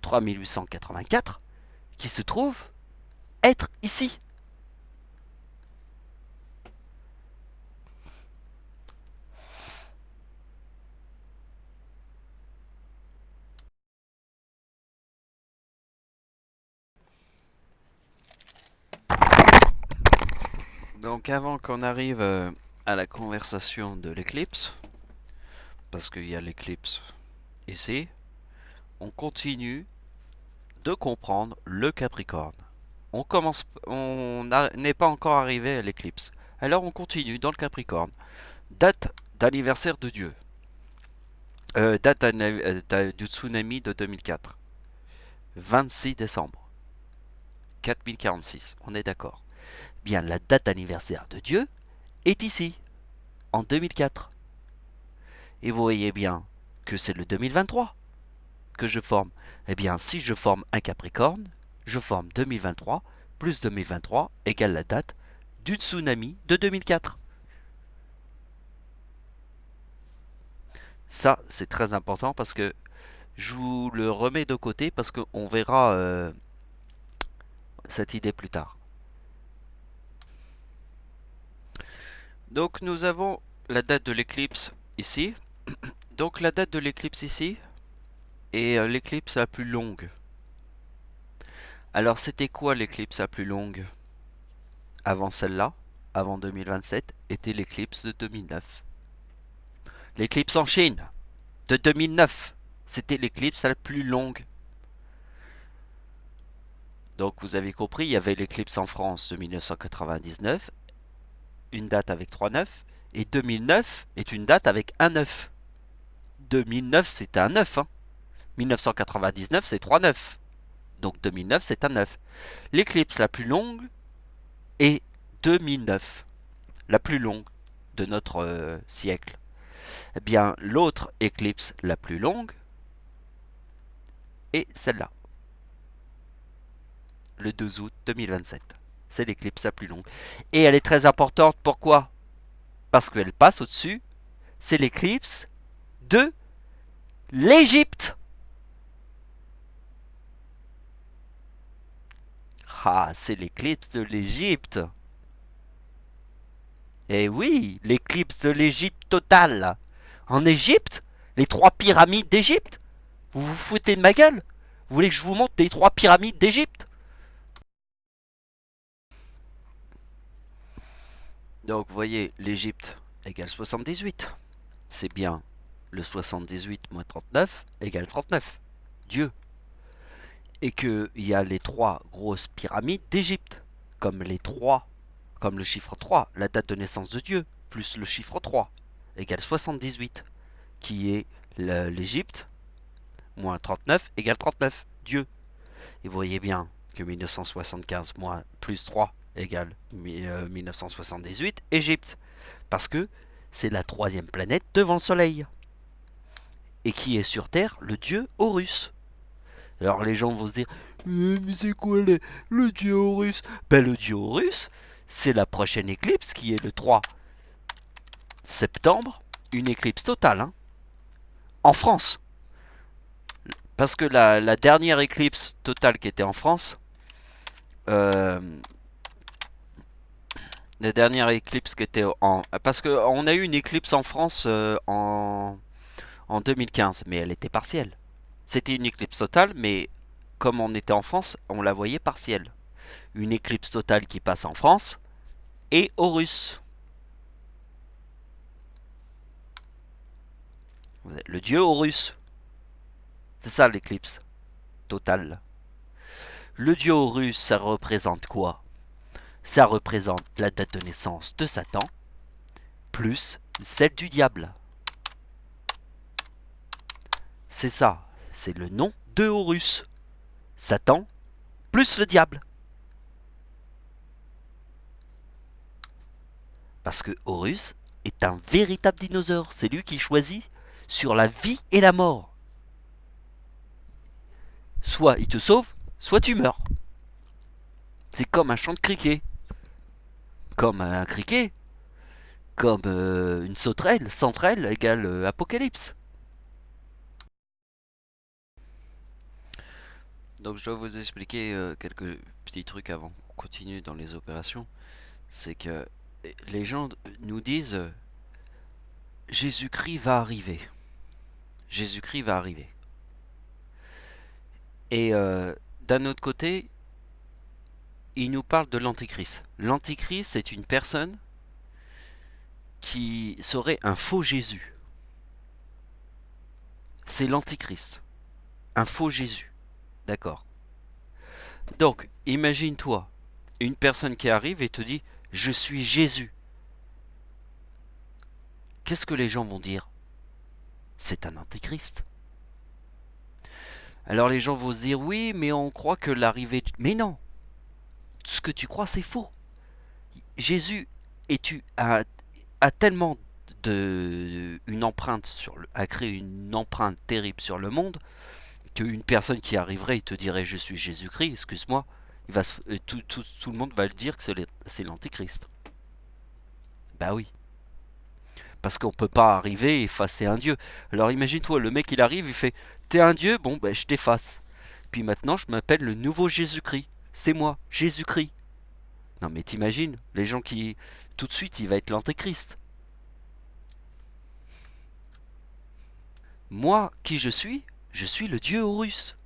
3884 qui se trouve être ici. Donc avant qu'on arrive à la conversation de l'éclipse, parce qu'il y a l'éclipse ici, on continue de comprendre le Capricorne. On n'est pas encore arrivé à l'éclipse. Alors on continue dans le Capricorne. Date d'anniversaire de Dieu. Du tsunami de 2004. 26 décembre. 4046. On est d'accord. Bien, la date d'anniversaire de Dieu est ici, en 2004. Et vous voyez bien que c'est le 2023 que je forme. Eh bien, si je forme un Capricorne, je forme 2023 plus 2023 égale la date du tsunami de 2004. Ça, c'est très important parce que je vous le remets de côté parce qu'on verra cette idée plus tard. Donc nous avons la date de l'éclipse ici. Donc la date de l'éclipse ici est l'éclipse la plus longue. Alors c'était quoi l'éclipse la plus longue? Avant celle-là, avant 2027, était l'éclipse de 2009. L'éclipse en Chine de 2009, c'était l'éclipse la plus longue. Donc vous avez compris, il y avait l'éclipse en France de 1999, une date avec 3 9, et 2009 est une date avec un 9. 2009 c'est un 9, hein. 1999 c'est 3 9. Donc 2009 c'est un 9. L'éclipse la plus longue est 2009, la plus longue de notre siècle. Eh bien, l'autre éclipse la plus longue est celle-là, le 2 août 2027. C'est l'éclipse la plus longue. Et elle est très importante, pourquoi? Parce qu'elle passe au-dessus, c'est l'éclipse de l'Égypte. Ah, c'est l'éclipse de l'Égypte. Eh oui, l'éclipse de l'Égypte totale. En Égypte, les 3 pyramides d'Égypte. Vous vous foutez de ma gueule? Vous voulez que je vous montre les 3 pyramides d'Égypte? Donc, vous voyez, l'Égypte égale 78. C'est bien le 78 moins 39 égale 39. Dieu. Et qu'il y a les 3 grosses pyramides d'Égypte. Comme les 3, comme le chiffre 3, la date de naissance de Dieu, plus le chiffre 3, égale 78. Qui est l'Égypte, moins 39 égale 39. Dieu. Et vous voyez bien que 1975 moins plus 3 égale 1978, Égypte. Parce que c'est la 3e planète devant le Soleil. Et qui est sur Terre le dieu Horus. Alors les gens vont se dire, mais c'est quoi le dieu Horus? Ben le dieu Horus, c'est la prochaine éclipse qui est le 3 septembre, une éclipse totale, hein, en France. Parce que la dernière éclipse totale qui était en France, euh, la dernière éclipse qui était en... Parce qu'on a eu une éclipse en France en 2015, mais elle était partielle. C'était une éclipse totale, mais comme on était en France, on la voyait partielle. Une éclipse totale qui passe en France et Horus. Le dieu Horus. C'est ça l'éclipse totale. Le dieu Horus, ça représente quoi? Ça représente la date de naissance de Satan, plus celle du diable. C'est ça, c'est le nom de Horus. Satan, plus le diable. Parce que Horus est un véritable dinosaure. C'est lui qui choisit sur la vie et la mort. Soit il te sauve, soit tu meurs. C'est comme un chant de criquet. Comme un criquet. Comme une sauterelle. Centrelle égale apocalypse. Donc je dois vous expliquer quelques petits trucs avant qu'on continue dans les opérations. C'est que les gens nous disent Jésus-Christ va arriver. Jésus-Christ va arriver. Et d'un autre côté, ils nous parlent de l'Antichrist. L'Antichrist, c'est une personne qui serait un faux Jésus. C'est l'Antichrist. Un faux Jésus. D'accord. Donc, imagine-toi, une personne qui arrive et te dit Je suis Jésus. Qu'est-ce que les gens vont dire? C'est un Antichrist. Alors les gens vont se dire Oui, mais on croit que l'arrivée. Mais non. Ce que tu crois, c'est faux. Jésus a tellement une empreinte a créé une empreinte terrible sur le monde qu'une personne qui arriverait et te dirait je suis Jésus-Christ, excuse-moi, tout le monde va le dire que c'est l'Antéchrist. Bah oui, parce qu'on peut pas arriver et effacer un dieu. Alors imagine-toi, le mec il arrive, il fait t'es un dieu, bon ben je t'efface. Puis maintenant je m'appelle le nouveau Jésus-Christ. C'est moi, Jésus-Christ. Non mais t'imagines, les gens qui tout de suite il va être l'Antéchrist. Moi, qui je suis? Je suis le dieu Horus.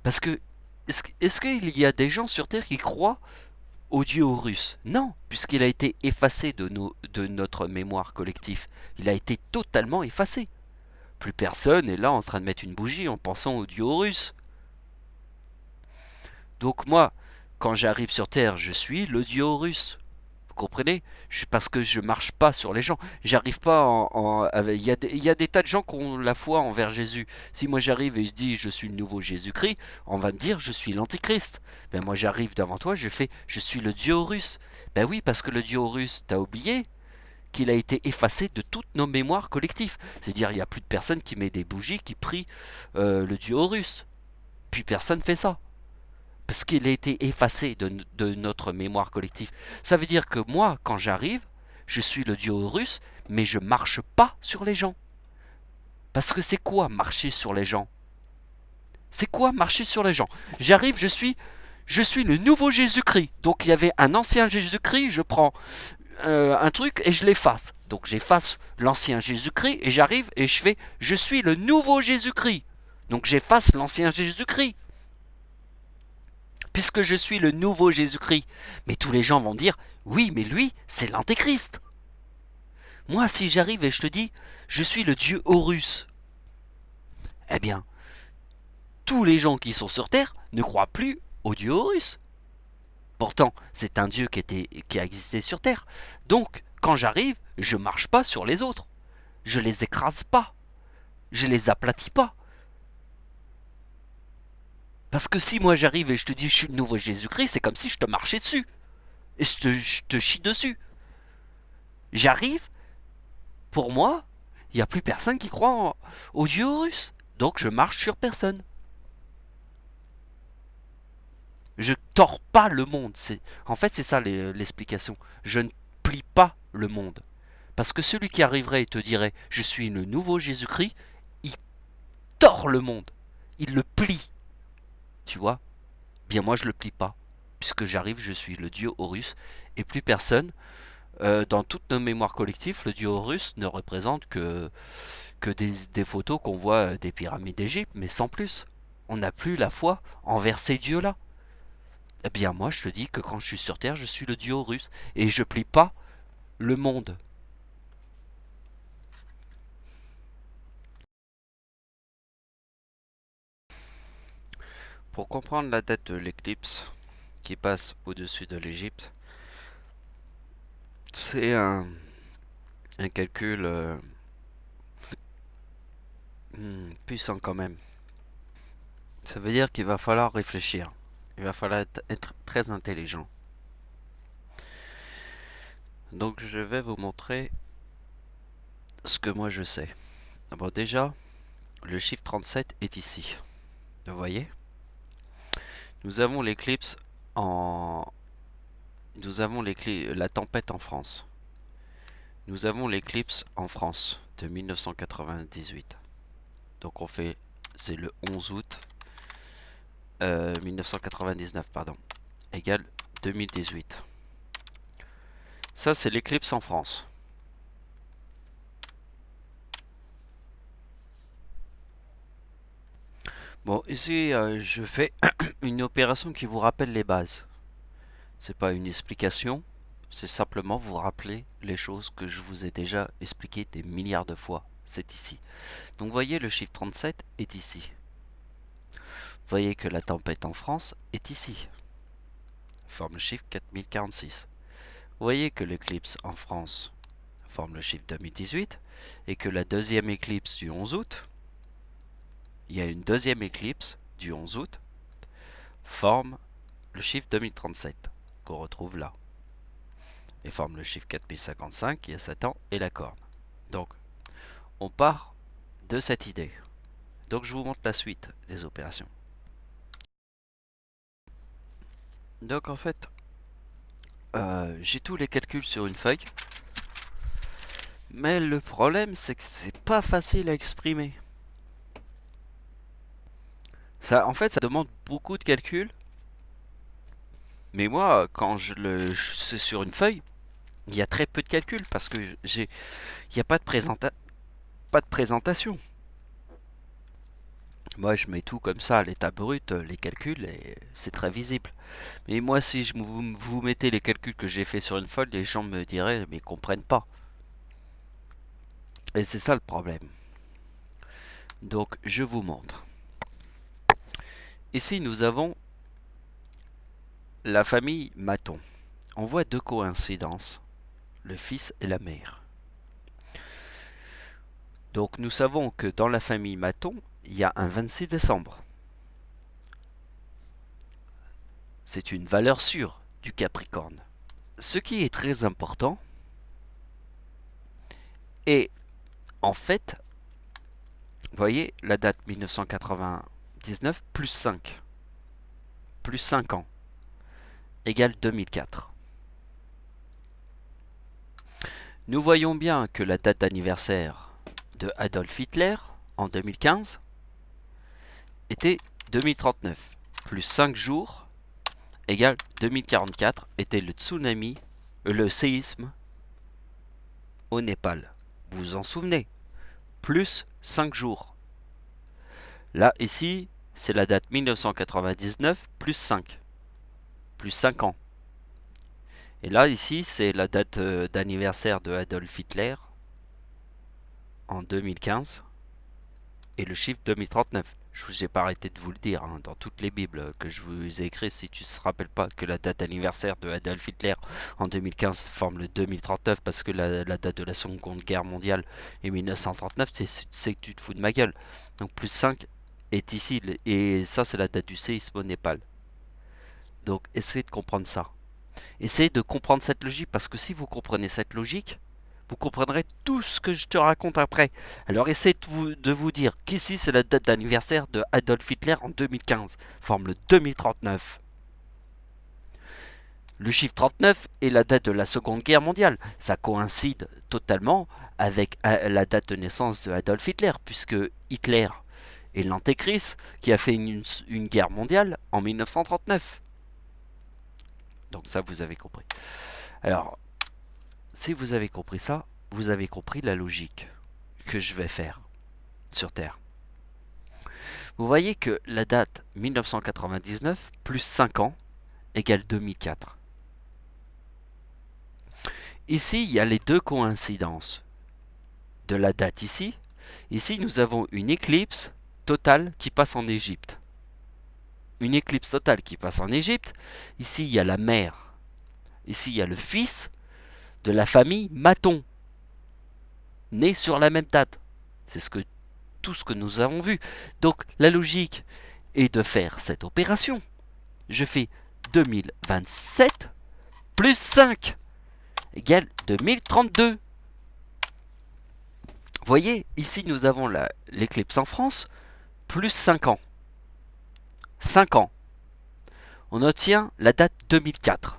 Parce que, est-ce qu'il y a des gens sur Terre qui croient au dieu Horus? Non, puisqu'il a été effacé de notre mémoire collective. Il a été totalement effacé. Plus personne est là en train de mettre une bougie en pensant au dieu Horus. Donc moi, quand j'arrive sur Terre, je suis le dieu Horus. Vous comprenez? Parce que je marche pas sur les gens. J'arrive pas il y a des tas de gens qui ont la foi envers Jésus. Si moi j'arrive et je dis je suis le nouveau Jésus-Christ, on va me dire je suis l'Antichrist. Ben moi j'arrive devant toi, je fais je suis le dieu Horus. Ben oui, parce que le dieu Horus, t'as oublié qu'il a été effacé de toutes nos mémoires collectives. C'est-à-dire il n'y a plus de personne qui met des bougies, qui prie le dieu Horus. Puis personne fait ça parce qu'il a été effacé de notre mémoire collective. Ça veut dire que moi, quand j'arrive, je suis le dieu Horus, mais je marche pas sur les gens. Parce que c'est quoi marcher sur les gens? C'est quoi marcher sur les gens? J'arrive, je suis le nouveau Jésus-Christ. Donc il y avait un ancien Jésus-Christ, je prends un truc et je l'efface. Donc j'efface l'ancien Jésus-Christ et j'arrive et je fais je suis le nouveau Jésus-Christ. Donc j'efface l'ancien Jésus-Christ. Puisque je suis le nouveau Jésus-Christ. Mais tous les gens vont dire, oui, mais lui, c'est l'Antéchrist. Moi, si j'arrive et je te dis, je suis le dieu Horus, eh bien, tous les gens qui sont sur Terre ne croient plus au dieu Horus. Pourtant, c'est un dieu qui a existé sur Terre. Donc, quand j'arrive, je marche pas sur les autres. Je les écrase pas. Je les aplatis pas. Parce que si moi j'arrive et je te dis je suis le nouveau Jésus-Christ, c'est comme si je te marchais dessus. Et je te chie dessus. J'arrive, pour moi, il n'y a plus personne qui croit au dieu Horus. Donc je marche sur personne. Je tords pas le monde. En fait, c'est ça l'explication. Je ne plie pas le monde. Parce que celui qui arriverait et te dirait je suis le nouveau Jésus-Christ, il tord le monde. Il le plie. Tu vois? Bien moi je le plie pas. Puisque j'arrive, je suis le dieu Horus. Et plus personne, dans toutes nos mémoires collectives, le dieu Horus ne représente que des photos qu'on voit des pyramides d'Égypte, mais sans plus. On n'a plus la foi envers ces dieux-là. Eh bien moi je te dis que quand je suis sur Terre, je suis le dieu Horus. Et je plie pas le monde. Pour comprendre la date de l'éclipse qui passe au-dessus de l'Égypte, C'est un calcul puissant quand même. Ça veut dire qu'il va falloir réfléchir. Il va falloir être très intelligent. Donc je vais vous montrer ce que moi je sais. Bon, déjà, le chiffre 37 est ici. Vous voyez? Nous avons l'éclipse en... Nous avons la tempête en France. Nous avons l'éclipse en France de 1998. Donc on fait... C'est le 11 août 1999, pardon. Égale 2018. Ça, c'est l'éclipse en France. Bon, ici, je fais une opération qui vous rappelle les bases. C'est pas une explication, c'est simplement vous rappeler les choses que je vous ai déjà expliquées des milliards de fois. C'est ici. Donc, vous voyez, le chiffre 37 est ici. Vous voyez que la tempête en France est ici. Forme le chiffre 4046. Vous voyez que l'éclipse en France forme le chiffre 2018 et que la deuxième éclipse du 11 août, il y a une deuxième éclipse du 11 août, forme le chiffre 2037 qu'on retrouve là et forme le chiffre 4055 qui a Satan et la corne. Donc on part de cette idée. Donc je vous montre la suite des opérations. Donc en fait j'ai tous les calculs sur une feuille, mais le problème c'est que c'est pas facile à exprimer. Ça, en fait, ça demande beaucoup de calculs. Mais moi, quand c'est sur une feuille, il y a très peu de calculs parce que il n'y a pas de présentation. Moi, je mets tout comme ça à l'état brut, les calculs, et c'est très visible. Mais moi, si vous mettez les calculs que j'ai fait sur une feuille, les gens me diraient, mais ils comprennent pas. Et c'est ça le problème. Donc, je vous montre. Ici, nous avons la famille Maton. On voit deux coïncidences, le fils et la mère. Donc nous savons que dans la famille Maton, il y a un 26 décembre. C'est une valeur sûre du Capricorne. Ce qui est très important, et en fait, vous voyez, la date 1999 plus 5, plus 5 ans, égale 2004. Nous voyons bien que la date d'anniversaire de Adolf Hitler en 2015 était 2039, plus 5 jours, égale 2044, était le tsunami, le séisme au Népal. Vous vous en souvenez? Plus 5 jours. Là, ici, c'est la date 1999 plus 5. Plus 5 ans. Et là, ici, c'est la date d'anniversaire de Adolf Hitler en 2015 et le chiffre 2039. Je vous ai pas arrêté de vous le dire hein, dans toutes les bibles que je vous ai écrites. Si tu ne te rappelles pas que la date d'anniversaire de Adolf Hitler en 2015 forme le 2039 parce que la date de la Seconde Guerre mondiale est 1939, c'est que tu te fous de ma gueule. Donc plus 5 est ici et ça c'est la date du séisme au Népal. Donc essayez de comprendre ça. Essayez de comprendre cette logique parce que si vous comprenez cette logique, vous comprendrez tout ce que je te raconte après. Alors essayez de vous dire qu'ici c'est la date d'anniversaire de Adolf Hitler en 2015, forme le 2039. Le chiffre 39 est la date de la Seconde Guerre mondiale. Ça coïncide totalement avec la date de naissance de Adolf Hitler, puisque Hitler est l'antéchrist qui a fait une guerre mondiale en 1939. Donc ça, vous avez compris. Alors, si vous avez compris ça, vous avez compris la logique que je vais faire sur Terre. Vous voyez que la date 1999 plus 5 ans égale 2004. Ici, il y a les deux coïncidences de la date ici. Ici, nous avons une éclipse totale qui passe en Égypte. Une éclipse totale qui passe en Égypte. Ici, il y a la mère. Ici, il y a le fils. de la famille Maton, nés sur la même date. C'est tout ce que nous avons vu. Donc la logique est de faire cette opération. Je fais 2027 plus 5 égale 2032. Vous voyez, ici nous avons l'éclipse en France, plus 5 ans. 5 ans. On obtient la date 2004.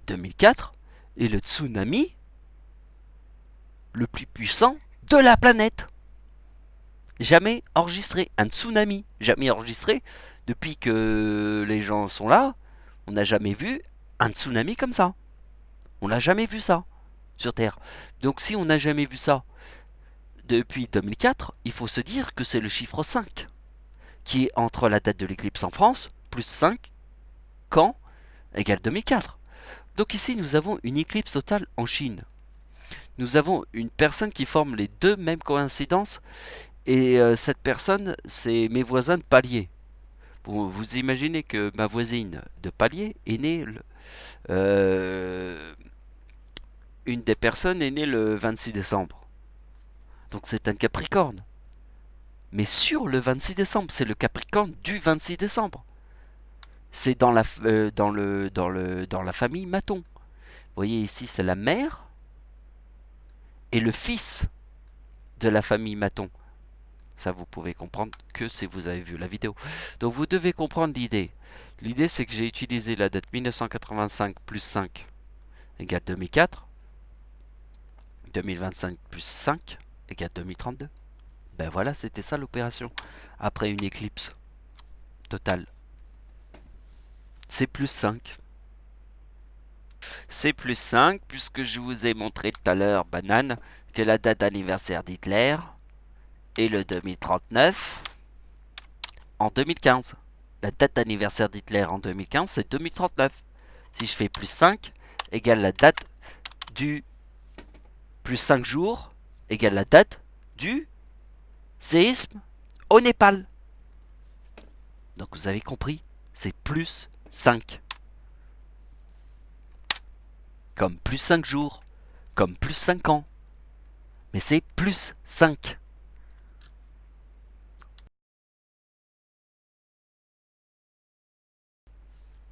2004 est le tsunami le plus puissant de la planète. Jamais enregistré. Un tsunami. Jamais enregistré. Depuis que les gens sont là, on n'a jamais vu un tsunami comme ça. On n'a jamais vu ça sur Terre. Donc si on n'a jamais vu ça depuis 2004, il faut se dire que c'est le chiffre 5 qui est entre la date de l'éclipse en France, plus 5, quand, égale 2004. Donc ici, nous avons une éclipse totale en Chine. Nous avons une personne qui forme les deux mêmes coïncidences, et cette personne, c'est mes voisins de palier. Bon, vous imaginez que ma voisine de palier est née... une des personnes est née le 26 décembre. Donc c'est un Capricorne. Mais sur le 26 décembre, c'est le Capricorne du 26 décembre. C'est dans la famille Maton. Vous voyez ici, c'est la mère et le fils de la famille Maton. Ça, vous pouvez comprendre que si vous avez vu la vidéo. Donc vous devez comprendre l'idée. L'idée, c'est que j'ai utilisé la date 1985 plus 5 égale 2004. 2025 plus 5 égale 2032. Ben voilà, c'était ça l'opération. Après une éclipse totale. C'est plus 5. C'est plus 5 puisque je vous ai montré tout à l'heure, banane, que la date d'anniversaire d'Hitler est le 2039 en 2015. La date d'anniversaire d'Hitler en 2015, c'est 2039. Si je fais plus 5, égale la date du plus 5 jours, égale la date du séisme au Népal. Donc vous avez compris, c'est plus 5. Comme plus 5 jours, comme plus 5 ans. Mais c'est plus 5.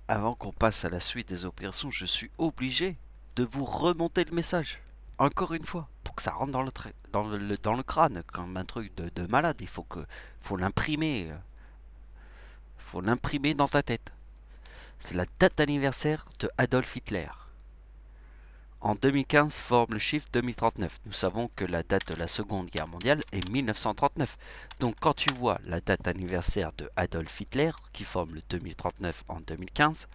Avant qu'on passe à la suite des opérations, je suis obligé de vous remonter le message. Encore une fois, pour que ça rentre dans le crâne, comme un truc de malade. Faut l'imprimer. Faut l'imprimer dans ta tête. C'est la date d'anniversaire de Adolf Hitler. En 2015 forme le chiffre 2039. Nous savons que la date de la Seconde Guerre mondiale est 1939. Donc quand tu vois la date anniversaire de Adolf Hitler, qui forme le 2039 en 2015,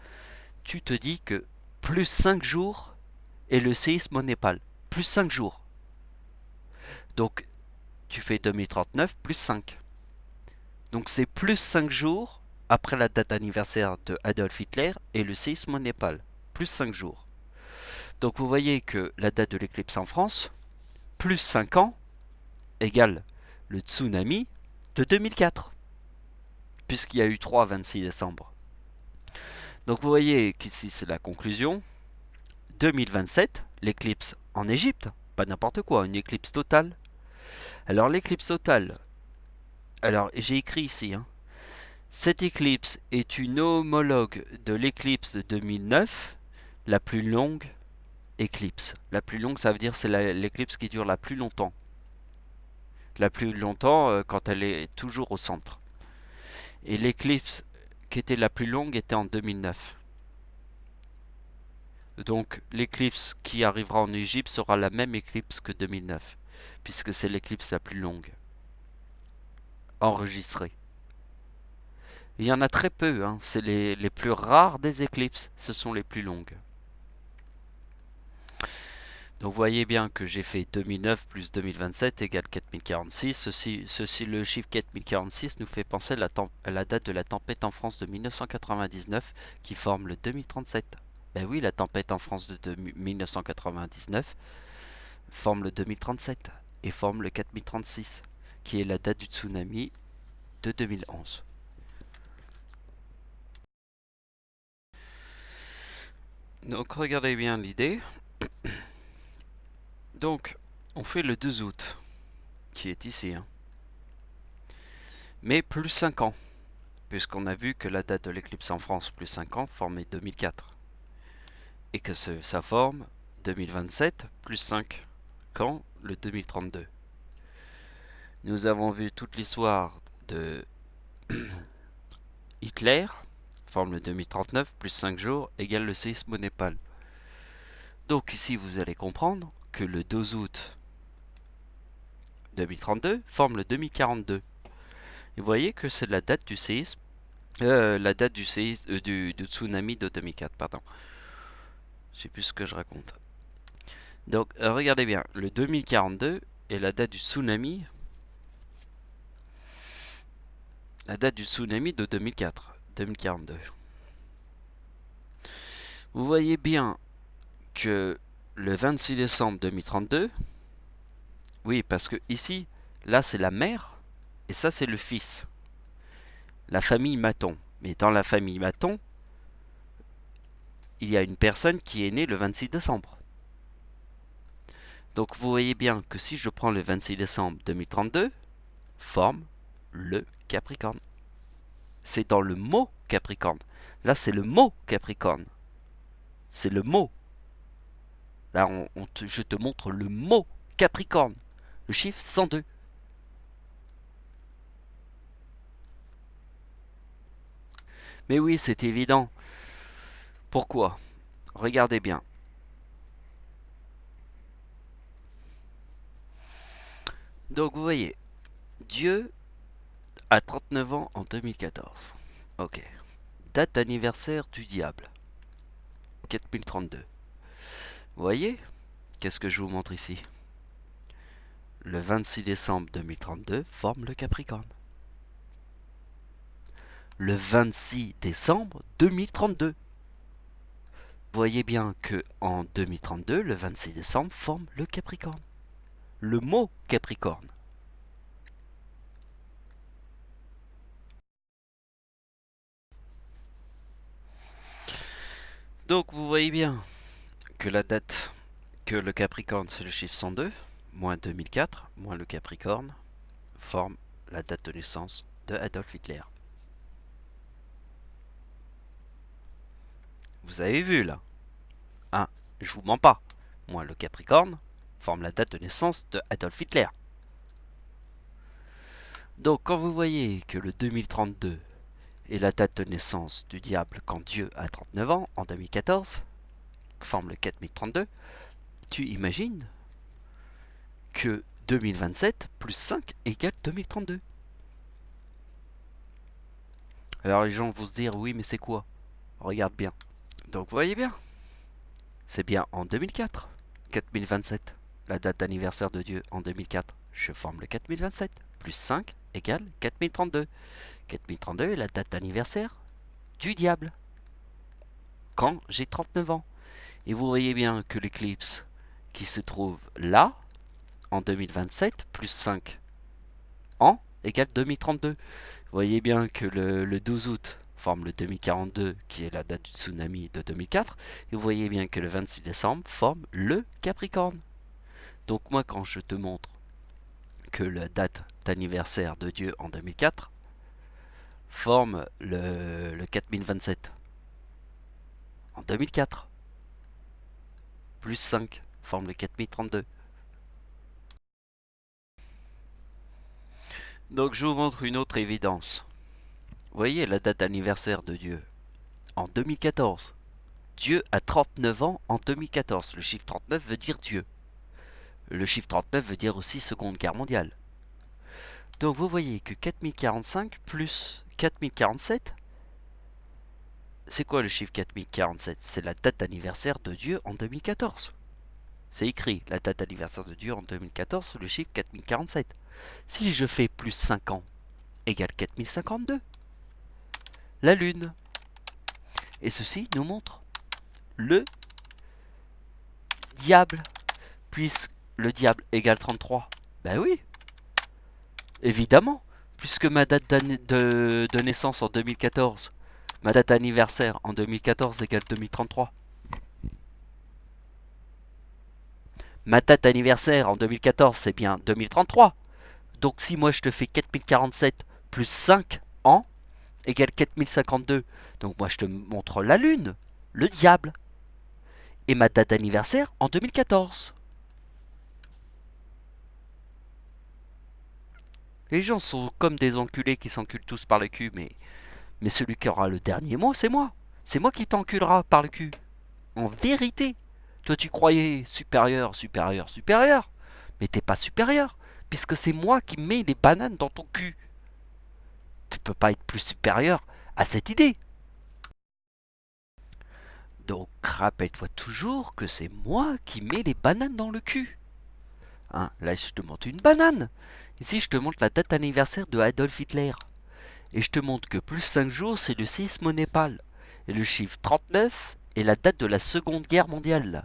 tu te dis que plus 5 jours est le séisme au Népal. Plus 5 jours. Donc tu fais 2039 plus 5. Donc c'est plus 5 jours après la date anniversaire de Adolf Hitler et le séisme au Népal. Plus 5 jours. Donc vous voyez que la date de l'éclipse en France, plus 5 ans, égale le tsunami de 2004. Puisqu'il y a eu 3 26 décembre. Donc vous voyez qu'ici c'est la conclusion. 2027, l'éclipse en Égypte, pas n'importe quoi, une éclipse totale. Alors l'éclipse totale, alors j'ai écrit ici, hein, cette éclipse est une homologue de l'éclipse de 2009, la plus longue éclipse. La plus longue, ça veut dire c'est l'éclipse qui dure la plus longtemps. La plus longtemps quand elle est toujours au centre. Et l'éclipse qui était la plus longue était en 2009. Donc l'éclipse qui arrivera en Égypte sera la même éclipse que 2009, puisque c'est l'éclipse la plus longue enregistrée. Il y en a très peu, hein. C'est les plus rares des éclipses, ce sont les plus longues. Donc vous voyez bien que j'ai fait 2009 plus 2027 égale 4046. Le chiffre 4046 nous fait penser à la date de la tempête en France de 1999 qui forme le 2037. Ben oui, la tempête en France de 1999 forme le 2037 et forme le 4036 qui est la date du tsunami de 2011. Donc regardez bien l'idée. Donc, on fait le 2 août, qui est ici, hein. Mais plus 5 ans, puisqu'on a vu que la date de l'éclipse en France, plus 5 ans, formait 2004. Et que ça forme 2027, plus 5 ans, le 2032. Nous avons vu toute l'histoire de Hitler, forme le 2039, plus 5 jours, égale le séisme au Népal. Donc ici, vous allez comprendre que le 2 août 2032 forme le 2042. Et vous voyez que c'est la date du séisme, la date du séisme, du tsunami de 2004, pardon. Je sais plus ce que je raconte. Donc regardez bien, le 2042 est la date du tsunami, de 2004, 2042. Vous voyez bien que le 26 décembre 2032, oui, parce que ici, là c'est la mère et ça c'est le fils. La famille Maton. Mais dans la famille Maton, il y a une personne qui est née le 26 décembre. Donc vous voyez bien que si je prends le 26 décembre 2032, forme le Capricorne. C'est dans le mot Capricorne. Là c'est le mot Capricorne. C'est le mot. Là je te montre le mot Capricorne. Le chiffre 102. Mais oui, c'est évident. Pourquoi? Regardez bien. Donc vous voyez, Dieu a 39 ans en 2014. Ok. Date d'anniversaire du diable. 4032. Vous voyez? Qu'est-ce que je vous montre ici? Le 26 décembre 2032 forme le Capricorne. Le 26 décembre 2032. Vous voyez bien que en 2032, le 26 décembre forme le Capricorne. Le mot Capricorne. Donc vous voyez bien que la date, que le Capricorne c'est le chiffre 102, moins 2004, moins le Capricorne, forme la date de naissance de Adolf Hitler. Vous avez vu là, hein, je vous mens pas. Moins le Capricorne forme la date de naissance de Adolf Hitler. Donc quand vous voyez que le 2032 est la date de naissance du diable quand Dieu a 39 ans, en 2014, forme le 4032, tu imagines que 2027 plus 5 égale 2032. Alors les gens vont se dire, oui mais c'est quoi? Regarde bien. Donc vous voyez bien, c'est bien en 2004, 4027, la date d'anniversaire de Dieu en 2004. Je forme le 4027, plus 5 égale 4032. 4032 est la date d'anniversaire du diable, quand j'ai 39 ans. Et vous voyez bien que l'éclipse qui se trouve là, en 2027, plus 5 ans, égale 2032. Vous voyez bien que le 12 août forme le 2042, qui est la date du tsunami de 2004. Et vous voyez bien que le 26 décembre forme le Capricorne. Donc moi, quand je te montre que la date d'anniversaire de Dieu en 2004 forme le 4027 en 2004, plus 5 forme le 4032. Donc je vous montre une autre évidence. Vous voyez la date d'anniversaire de Dieu en 2014. Dieu a 39 ans en 2014. Le chiffre 39 veut dire Dieu. Le chiffre 39 veut dire aussi Seconde Guerre mondiale. Donc vous voyez que 4045 plus 4047, c'est quoi le chiffre 4047? C'est la date d'anniversaire de Dieu en 2014. C'est écrit, la date d'anniversaire de Dieu en 2014, le chiffre 4047. Si je fais plus 5 ans égale 4052, la Lune. Et ceci nous montre le diable, puisque le diable égale 33. Ben oui, évidemment, puisque ma date de naissance en 2014, ma date d'anniversaire en 2014 égale 2033. Ma date d'anniversaire en 2014, c'est bien 2033. Donc si moi je te fais 4047 plus 5 ans égale 4052, donc moi je te montre la lune, le diable, et ma date d'anniversaire en 2014. Les gens sont comme des enculés qui s'enculent tous par le cul, mais celui qui aura le dernier mot, c'est moi. C'est moi qui t'enculera par le cul. En vérité. Toi, tu croyais supérieur, supérieur, supérieur. Mais t'es pas supérieur, puisque c'est moi qui mets les bananes dans ton cul. Tu peux pas être plus supérieur à cette idée. Donc, rappelle-toi toujours que c'est moi qui mets les bananes dans le cul. Hein, là, je te montre une banane. Ici, je te montre la date d'anniversaire de Adolf Hitler. Et je te montre que plus 5 jours, c'est le séisme au Népal. Et le chiffre 39 est la date de la Seconde Guerre mondiale.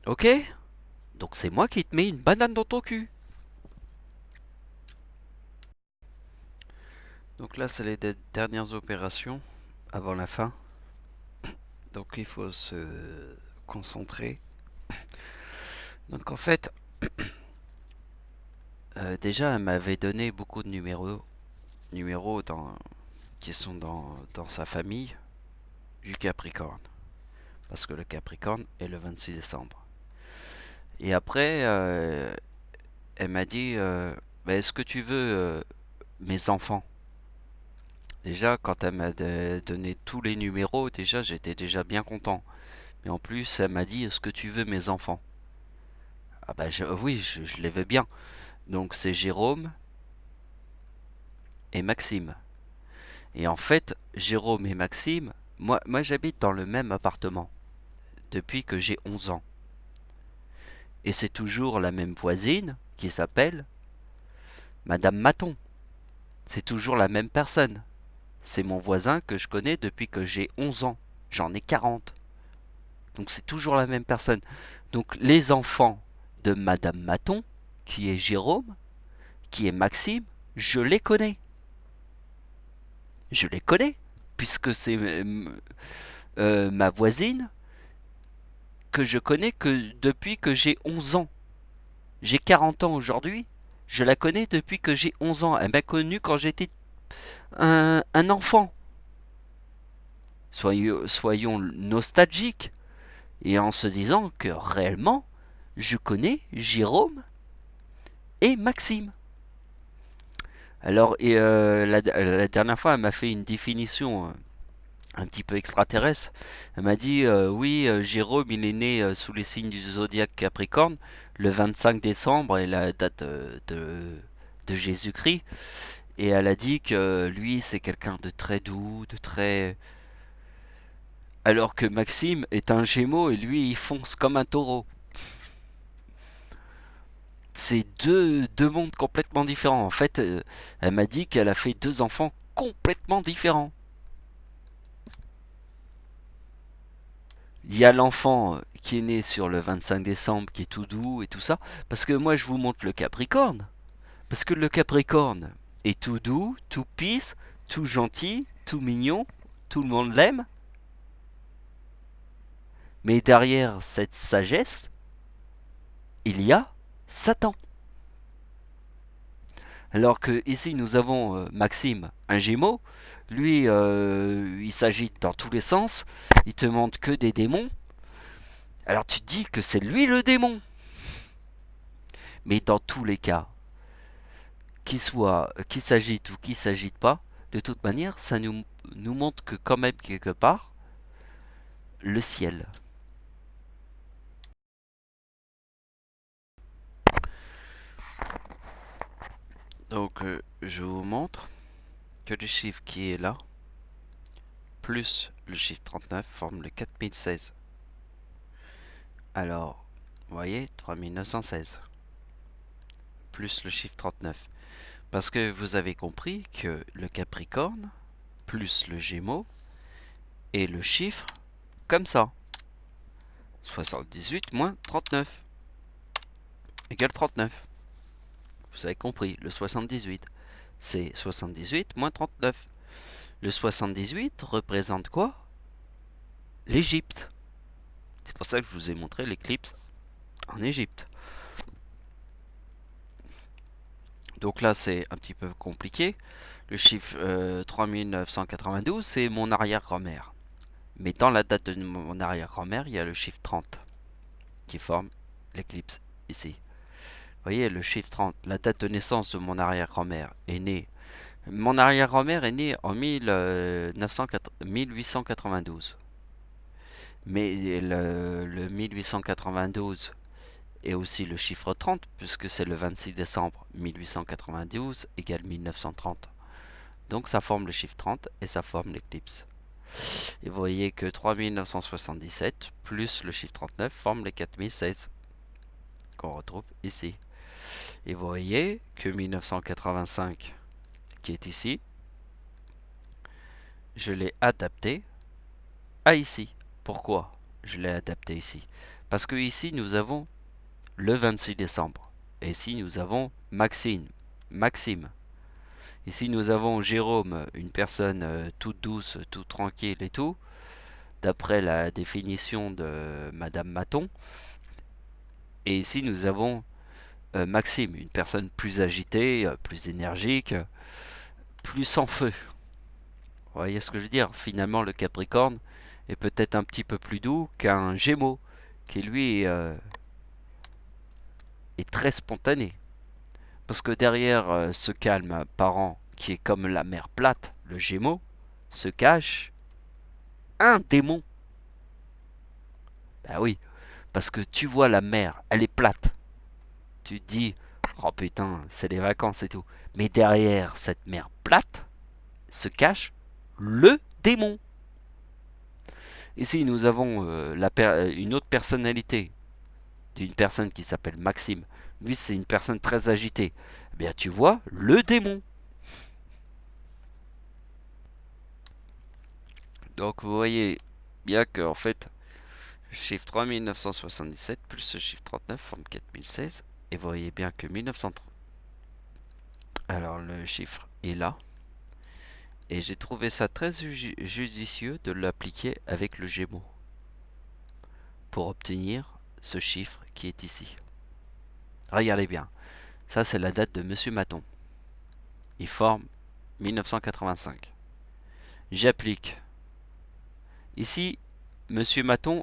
Ok? Donc c'est moi qui te mets une banane dans ton cul. Donc là, c'est les dernières opérations avant la fin. Donc il faut se concentrer. Donc en fait, déjà, elle m'avait donné beaucoup de numéros qui sont dans sa famille du Capricorne. Parce que le Capricorne est le 26 décembre. Et après, elle m'a dit, bah, est-ce que tu veux mes enfants? Déjà, quand elle m'a donné tous les numéros, déjà, j'étais déjà bien content. Mais en plus, elle m'a dit, est-ce que tu veux mes enfants? Ah bah oui, je les veux bien. Donc c'est Jérôme et Maxime. Et en fait, Jérôme et Maxime, moi j'habite dans le même appartement depuis que j'ai 11 ans. Et c'est toujours la même voisine qui s'appelle Madame Maton. C'est toujours la même personne. C'est mon voisin que je connais depuis que j'ai 11 ans. J'en ai 40. Donc c'est toujours la même personne. Donc les enfants de Madame Maton, qui est Jérôme, qui est Maxime, je les connais. Je les connais, puisque c'est ma voisine que je connais que depuis que j'ai 11 ans. J'ai 40 ans aujourd'hui, je la connais depuis que j'ai 11 ans. Elle m'a connu quand j'étais un enfant. Soyons nostalgiques et en se disant que réellement, je connais Jérôme et Maxime. Alors, la dernière fois, elle m'a fait une définition un petit peu extraterrestre. Elle m'a dit oui, Jérôme, il est né sous les signes du zodiaque Capricorne, le 25 décembre est la date de Jésus-Christ. Et elle a dit que lui, c'est quelqu'un de très doux, de très. Alors que Maxime est un Gémeaux et lui, il fonce comme un taureau. C'est deux mondes complètement différents. En fait, elle m'a dit qu'elle a fait deux enfants complètement différents. Il y a l'enfant qui est né sur le 25 décembre, qui est tout doux et tout ça. Parce que moi, je vous montre le Capricorne. Parce que le Capricorne est tout doux, tout peace, tout gentil, tout mignon. Tout le monde l'aime. Mais derrière cette sagesse, il y a Satan. Alors que ici nous avons Maxime, un Gémeaux, lui il s'agite dans tous les sens, il te montre que des démons. Alors tu te dis que c'est lui le démon. Mais dans tous les cas, qu'il s'agite ou qu'il s'agite pas, de toute manière, ça nous montre que quand même quelque part, le ciel. Donc je vous montre que le chiffre qui est là, plus le chiffre 39 forme le 4016. Alors, vous voyez, 3916, plus le chiffre 39. Parce que vous avez compris que le Capricorne, plus le Gémeaux, est le chiffre comme ça. 78 moins 39 égale 39. Vous avez compris, le 78. c'est 78 moins 39. Le 78 représente quoi? L'Égypte. C'est pour ça que je vous ai montré l'éclipse en Égypte. Donc là, c'est un petit peu compliqué. Le chiffre 3992, c'est mon arrière-grand-mère. Mais dans la date de mon arrière-grand-mère, il y a le chiffre 30 qui forme l'éclipse ici. Vous voyez, le chiffre 30, la date de naissance de mon arrière-grand-mère est née. Mon arrière-grand-mère est née en 1892. Mais le 1892 est aussi le chiffre 30, puisque c'est le 26 décembre 1892 égale 1930. Donc ça forme le chiffre 30 et ça forme l'éclipse. Et vous voyez que 3977 plus le chiffre 39 forme les 4016 qu'on retrouve ici. Et vous voyez que 1985 qui est ici, je l'ai adapté à ici. Pourquoi je l'ai adapté ici? Parce que ici nous avons le 26 décembre. Et ici nous avons Maxime. Ici nous avons Jérôme, une personne toute douce, toute tranquille et tout, d'après la définition de Madame Maton. Et ici nous avons Maxime, une personne plus agitée, plus énergique, plus en feu. Vous voyez ce que je veux dire? Finalement, le Capricorne est peut-être un petit peu plus doux qu'un Gémeaux, qui lui est très spontané. Parce que derrière ce calme apparent qui est comme la mer plate, le Gémeaux, se cache un démon. Bah oui, parce que tu vois la mer, elle est plate. Tu te dis, oh putain, c'est les vacances et tout. Mais derrière cette mer plate se cache le démon. Ici, nous avons une autre personnalité d'une personne qui s'appelle Maxime. Lui, c'est une personne très agitée. Eh bien, tu vois le démon. Donc, vous voyez bien que, en fait, le chiffre 3977 plus ce chiffre 39 forme 4016. Et vous voyez bien que 1930. Alors, le chiffre est là. Et j'ai trouvé ça très judicieux de l'appliquer avec le Gémeaux pour obtenir ce chiffre qui est ici. Regardez bien, ça c'est la date de Monsieur Maton. Il forme 1985. J'applique. Ici, Monsieur Maton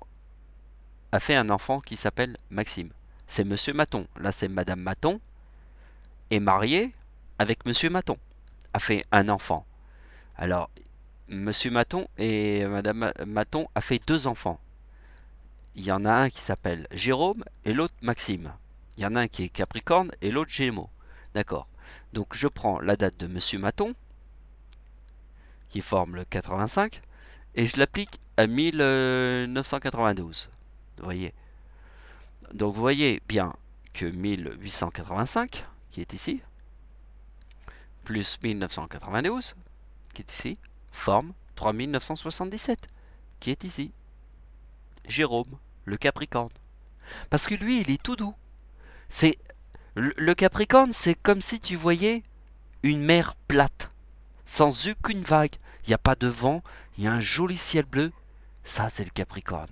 a fait un enfant qui s'appelle Maxime. C'est Monsieur Maton. Là, c'est Madame Maton est mariée avec Monsieur Maton. A fait un enfant. Alors, Monsieur Maton et Madame Maton a fait deux enfants. Il y en a un qui s'appelle Jérôme et l'autre Maxime. Il y en a un qui est Capricorne et l'autre Gémeaux. D'accord. Donc je prends la date de Monsieur Maton, qui forme le 85, et je l'applique à 1992. Vous voyez. Donc vous voyez bien que 1885, qui est ici, plus 1992, qui est ici, forme 3977, qui est ici. Jérôme, le Capricorne. Parce que lui, il est tout doux. C'est le Capricorne, c'est comme si tu voyais une mer plate, sans aucune vague. Il n'y a pas de vent, il y a un joli ciel bleu. Ça, c'est le Capricorne.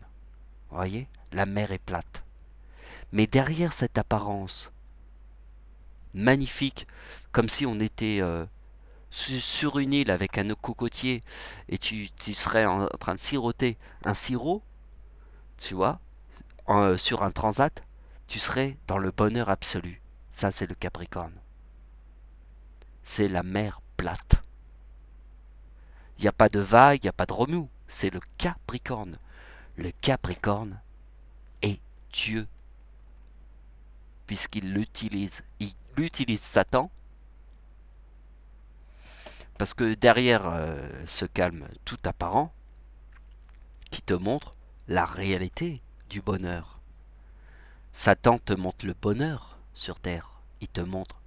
Vous voyez? La mer est plate. Mais derrière cette apparence magnifique, comme si on était sur une île avec un cocotier et tu serais en train de siroter un sirop, tu vois, sur un transat, tu serais dans le bonheur absolu. Ça, c'est le Capricorne. C'est la mer plate. Il n'y a pas de vague, il n'y a pas de remous. C'est le Capricorne. Le Capricorne est Dieu. Puisqu'il l'utilise. Il utilise Satan. Parce que derrière ce calme tout apparent, qui te montre la réalité du bonheur. Satan te montre le bonheur sur terre. Il te montre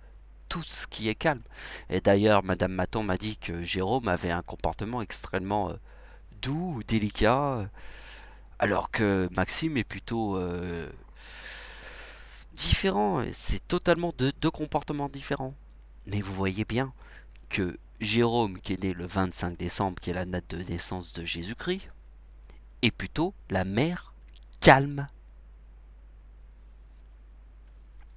tout ce qui est calme. Et d'ailleurs, Madame Maton m'a dit que Jérôme avait un comportement extrêmement doux, délicat, alors que Maxime est plutôt différent. C'est totalement deux comportements différents. Mais vous voyez bien que Jérôme, qui est né le 25 décembre, qui est la date de naissance de Jésus-Christ, est plutôt la mer calme.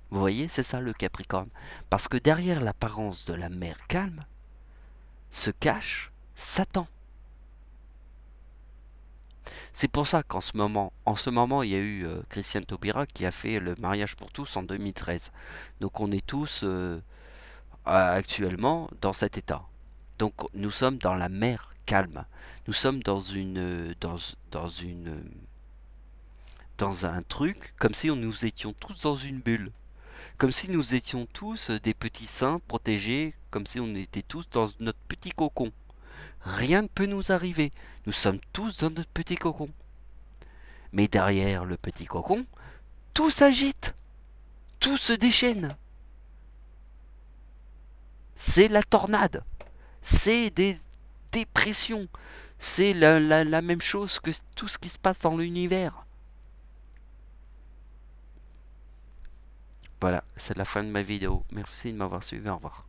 Vous voyez, c'est ça le Capricorne. Parce que derrière l'apparence de la mer calme se cache Satan. C'est pour ça en ce moment, il y a eu Christiane Taubira qui a fait le mariage pour tous en 2013. Donc on est tous actuellement dans cet état. Donc nous sommes dans la mer calme. Nous sommes dans un truc comme si nous étions tous dans une bulle. Comme si nous étions tous des petits saints protégés, comme si on était tous dans notre petit cocon. Rien ne peut nous arriver. Nous sommes tous dans notre petit cocon. Mais derrière le petit cocon, tout s'agite, tout se déchaîne. C'est la tornade, c'est des dépressions, c'est la même chose que tout ce qui se passe dans l'univers. Voilà, c'est la fin de ma vidéo. Merci de m'avoir suivi, au revoir.